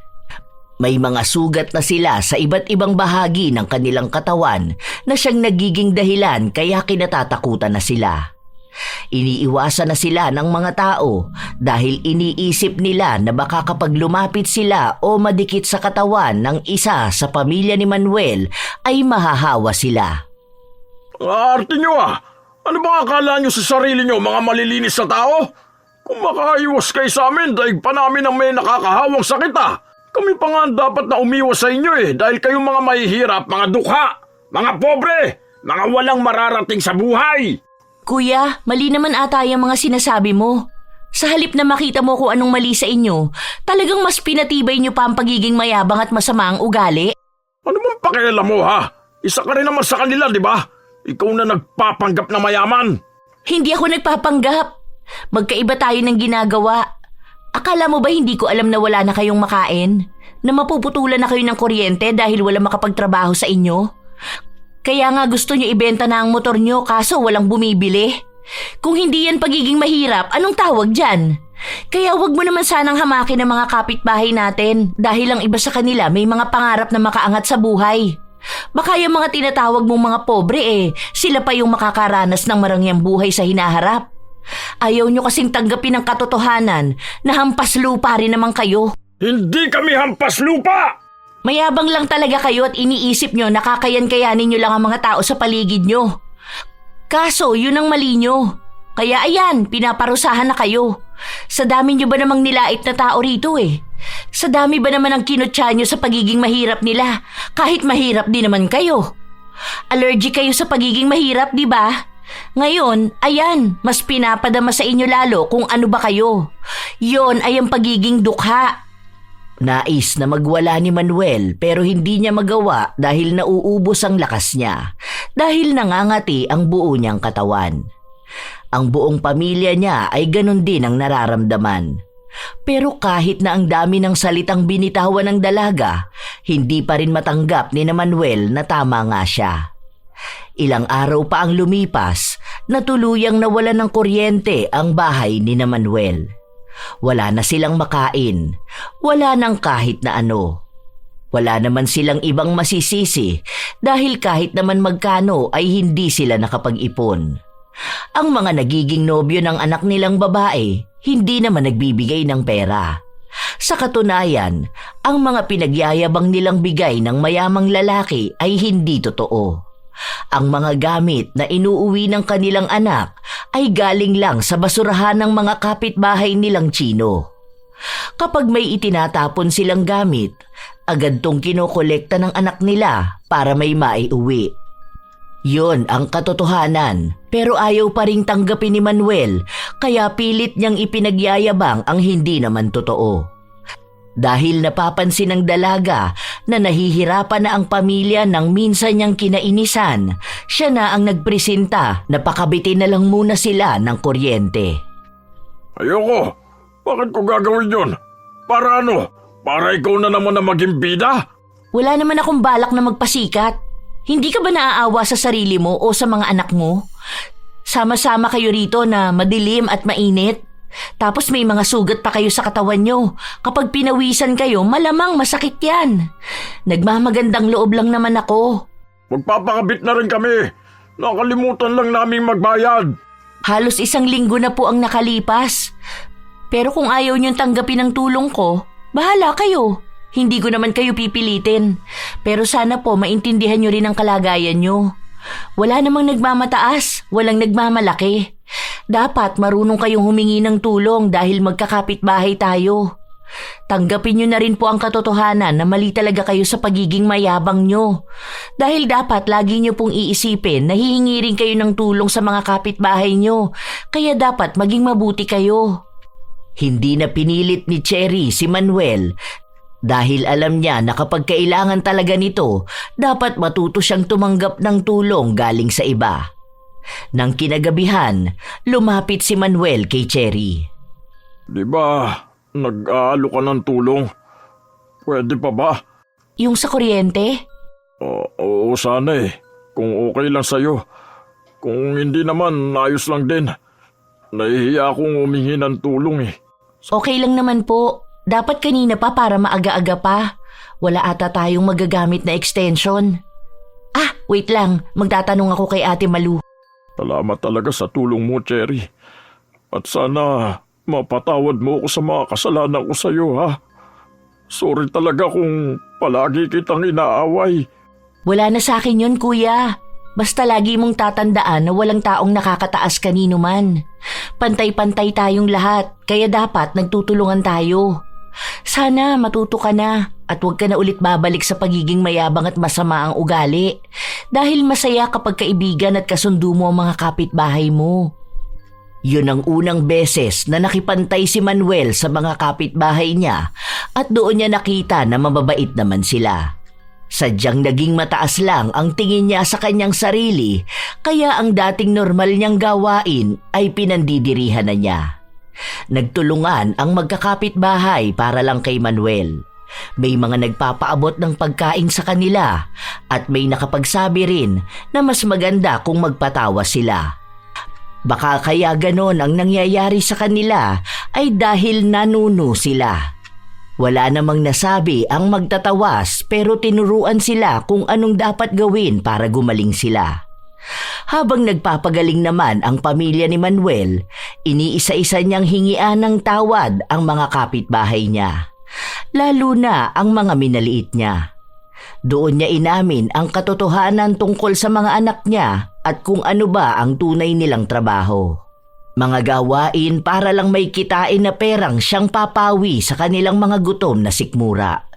May mga sugat na sila sa iba't ibang bahagi ng kanilang katawan na siyang nagiging dahilan kaya kinatatakutan na sila. Iniiwasan na sila ng mga tao dahil iniisip nila na baka kapag lumapit sila o madikit sa katawan ng isa sa pamilya ni Manuel ay mahahawa sila. Arte nyo Ano ba akala nyo sa sarili nyo mga malilinis na tao? Kung makaiwas kayo sa amin, daig pa namin ang may nakakahawang sakit Kami pa nga dapat na umiwas sa inyo dahil kayong mga mahihirap, mga dukha, mga pobre, mga walang mararating sa buhay. Kuya, mali naman ata yung mga sinasabi mo. Sa halip na makita mo kung anong mali sa inyo, talagang mas pinatibay nyo pa ang pagiging mayabang at masama ang ugali. Ano bang pakialam mo Isa ka rin naman sa kanila, di ba? Ikaw na nagpapanggap na mayaman. Hindi ako nagpapanggap. Magkaiba tayo ng ginagawa. Akala mo ba hindi ko alam na wala na kayong makain? Na mapuputulan na kayo ng kuryente dahil wala makapagtrabaho sa inyo? Kaya nga gusto nyo ibenta na ang motor nyo kaso walang bumibili. Kung hindi yan pagiging mahirap, anong tawag dyan? Kaya wag mo naman sanang hamakin ang mga kapitbahay natin dahil ang iba sa kanila may mga pangarap na makaangat sa buhay. Baka yung mga tinatawag mong mga pobre sila pa yung makakaranas ng marangyang buhay sa hinaharap. Ayaw nyo kasing tanggapin ang katotohanan na hampas lupa rin naman kayo. Hindi kami hampas lupa! Mayabang lang talaga kayo at iniisip nyo na kakayan-kayanin nyo lang ang mga tao sa paligid nyo. Kaso yun ang mali nyo. Kaya ayan, pinaparusahan na kayo. Sa dami nyo ba namang nilait na tao rito Sa dami ba naman ang kinutya nyo sa pagiging mahirap nila kahit mahirap din naman kayo? Allergic kayo sa pagiging mahirap, di ba? Ngayon, ayan, mas pinapadama sa inyo lalo kung ano ba kayo. Yon ay ang pagiging dukha. Nais na magwala ni Manuel pero hindi niya magawa dahil nauubos ang lakas niya. dahil nangangati ang buo niyang katawan. Ang buong pamilya niya ay ganon din ang nararamdaman. Pero kahit na ang dami ng salitang binitawan ng dalaga, hindi pa rin matanggap ni Manuel na tama nga siya. Ilang araw pa ang lumipas na tuluyang nawalan ng kuryente ang bahay ni Manuel. Wala na silang makain, wala nang kahit na ano. Wala naman silang ibang masisisi dahil kahit naman magkano ay hindi sila nakapag-ipon. Ang mga nagiging nobyo ng anak nilang babae, hindi naman nagbibigay ng pera. Sa katunayan, ang mga pinagyayabang nilang bigay ng mayamang lalaki ay hindi totoo. Ang mga gamit na inuuwi ng kanilang anak ay galing lang sa basurahan ng mga kapitbahay nilang Chino. Kapag may itinatapon silang gamit, agad tong kinokolekta ng anak nila para may maiuwi. Yon ang katotohanan, pero ayaw pa ring tanggapin ni Manuel kaya pilit niyang ipinagyayabang ang hindi naman totoo. Dahil napapansin ng dalaga na nahihirapan na ang pamilya ng minsan niyang kinainisan, siya na ang nagpresenta na pakabitin na lang muna sila ng kuryente. Ayoko! Bakit ko gagawin yun? Para ano? Para ikaw na naman na maging bida? Wala naman akong balak na magpasikat. Hindi ka ba naaawa sa sarili mo o sa mga anak mo? Sama-sama kayo rito na madilim at mainit. Tapos may mga sugat pa kayo sa katawan nyo. Kapag pinawisan kayo, malamang masakit yan. Nagmamagandang loob lang naman ako. Magpapakabit na rin kami. Nakalimutan lang naming magbayad. Halos 1 linggo na po ang nakalipas. Pero kung ayaw niyong tanggapin ang tulong ko, bahala kayo. Hindi ko naman kayo pipilitin. Pero sana po maintindihan niyo rin ang kalagayan niyo. Wala namang nagmamataas, walang nagmamalaki. Dapat marunong kayong humingi ng tulong dahil magkakapitbahay tayo. Tanggapin niyo na rin po ang katotohanan na mali talaga kayo sa pagiging mayabang niyo. Dahil dapat lagi niyo pong iisipin na hihingi rin kayo ng tulong sa mga kapitbahay niyo. Kaya dapat maging mabuti kayo. Hindi na pinilit ni Cherry si Manuel dahil alam niya na kapag kailangan talaga nito, dapat matuto siyang tumanggap ng tulong galing sa iba. Nang kinagabihan, lumapit si Manuel kay Cherry. Di ba, nag-aalo ka ng tulong? Pwede pa ba? Yung sa kuryente? Oo, sana eh. Kung okay lang sa'yo. Kung hindi naman, ayos lang din. Nahihiya akong humingi ng tulong eh. Okay lang naman po. Dapat kanina pa para maaga-aga pa. Wala ata tayong magagamit na extension. Wait lang. Magtatanong ako kay Ate Malu. Salamat talaga sa tulong mo, Cherry. At sana mapatawad mo ako sa mga kasalanan ko sa'yo, ha? Sorry talaga kung palagi kitang inaaway. Wala na sa akin yun, kuya. Basta lagi mong tatandaan na walang taong nakakataas kanino man. Pantay-pantay tayong lahat, kaya dapat nagtutulungan tayo. Sana matuto ka na at huwag ka na ulit babalik sa pagiging mayabang at masama ang ugali. Dahil masaya kapag kaibigan at kasundo mo ang mga kapitbahay mo. Yun ang unang beses na nakipantay si Manuel sa mga kapitbahay niya at doon niya nakita na mababait naman sila. Sadyang naging mataas lang ang tingin niya sa kanyang sarili kaya ang dating normal niyang gawain ay pinandidirihan na niya. Nagtulungan ang magkakapitbahay para lang kay Manuel. May mga nagpapaabot ng pagkain sa kanila at may nakapagsabi rin na mas maganda kung magpatawa sila. Baka kaya ganon ang nangyayari sa kanila ay dahil nanuno sila. Wala namang nasabi ang magtatawas pero tinuruan sila kung anong dapat gawin para gumaling sila. Habang nagpapagaling naman ang pamilya ni Manuel, iniisa-isa niyang hingian ng tawad ang mga kapitbahay niya. Lalo na ang mga minaliit niya. Doon niya inamin ang katotohanan tungkol sa mga anak niya at kung ano ba ang tunay nilang trabaho. Mga gawain para lang may kitain na perang siyang papawi sa kanilang mga gutom na sikmura.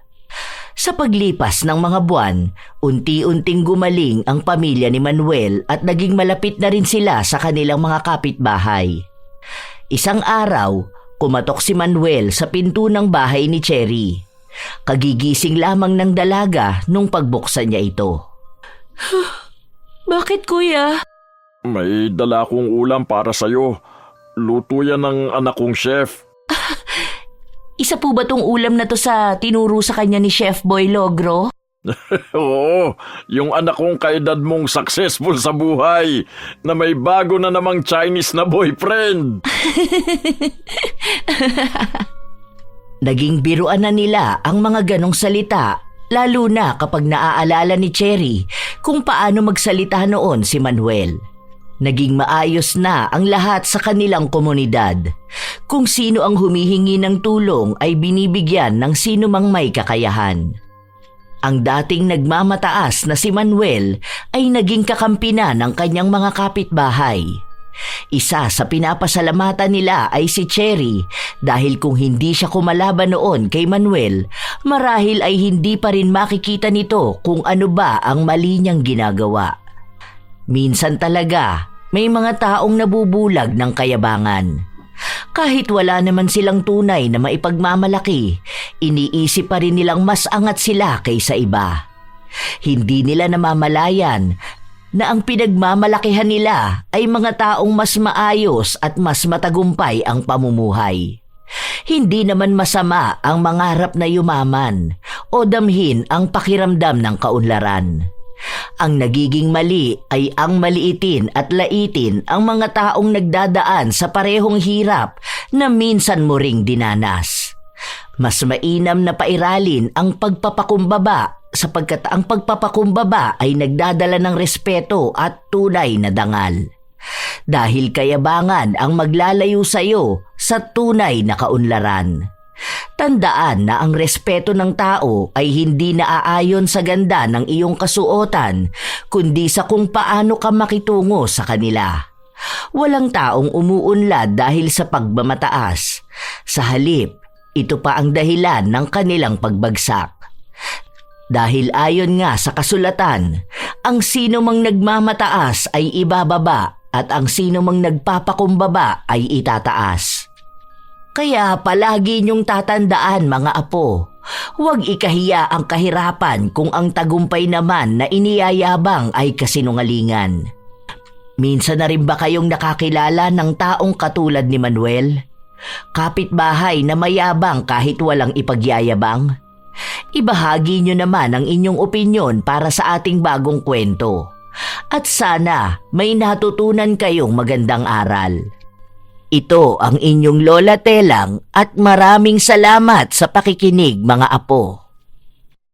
Sa paglipas ng mga buwan, unti-unting gumaling ang pamilya ni Manuel at naging malapit na rin sila sa kanilang mga kapitbahay. Isang araw, kumatok si Manuel sa pinto ng bahay ni Cherry. Kagigising lamang ng dalaga nung pagbuksan niya ito. Bakit kuya? May dala akong ulam para sa'yo. Luto yan ng anak kong chef. Isa po ba tong ulam na to sa tinuro sa kanya ni Chef Boy Logro? Oo, yung anak kong kaedad mong successful sa buhay na may bago na namang Chinese na boyfriend. Naging biruan na nila ang mga ganong salita, lalo na kapag naaalala ni Cherry kung paano magsalita noon si Manuel. Naging maayos na ang lahat sa kanilang komunidad. Kung sino ang humihingi ng tulong ay binibigyan ng sino mang may kakayahan. Ang dating nagmamataas na si Manuel ay naging kakampi na ng kanyang mga kapitbahay. Isa sa pinapasalamatan nila ay si Cherry dahil kung hindi siya kumalaban noon kay Manuel, marahil ay hindi pa rin makikita nito kung ano ba ang mali niyang ginagawa. Minsan talaga, may mga taong nabubulag ng kayabangan. Kahit wala naman silang tunay na maipagmamalaki, iniisip pa rin nilang mas angat sila kaysa iba. Hindi nila namamalayan na ang pinagmamalakihan nila ay mga taong mas maayos at mas matagumpay ang pamumuhay. Hindi naman masama ang mangarap na yumaman o damhin ang pakiramdam ng kaunlaran. Ang nagiging mali ay ang maliitin at laitin ang mga taong nagdadaan sa parehong hirap na minsan mo ring dinanas. Mas mainam na pairalin ang pagpapakumbaba sapagkat ang pagpapakumbaba ay nagdadala ng respeto at tunay na dangal. Dahil kayabangan ang maglalayo sa iyo sa tunay na kaunlaran. Tandaan na ang respeto ng tao ay hindi naaayon sa ganda ng iyong kasuotan, kundi sa kung paano ka makitungo sa kanila. Walang taong umuunlad dahil sa pagmamataas. Sa halip, ito pa ang dahilan ng kanilang pagbagsak. Dahil ayon nga sa kasulatan, ang sino mang nagmamataas ay ibababa at ang sino mang nagpapakumbaba ay itataas. Kaya palagi niyong tatandaan mga apo, huwag ikahiya ang kahirapan kung ang tagumpay naman na iniyayabang ay kasinungalingan. Minsan na rin ba kayong nakakilala ng taong katulad ni Manuel? Kapitbahay na mayabang kahit walang ipagyayabang? Ibahagi niyo naman ang inyong opinyon para sa ating bagong kwento. At sana may natutunan kayong magandang aral. Ito ang inyong Lola Telang at maraming salamat sa pakikinig mga apo.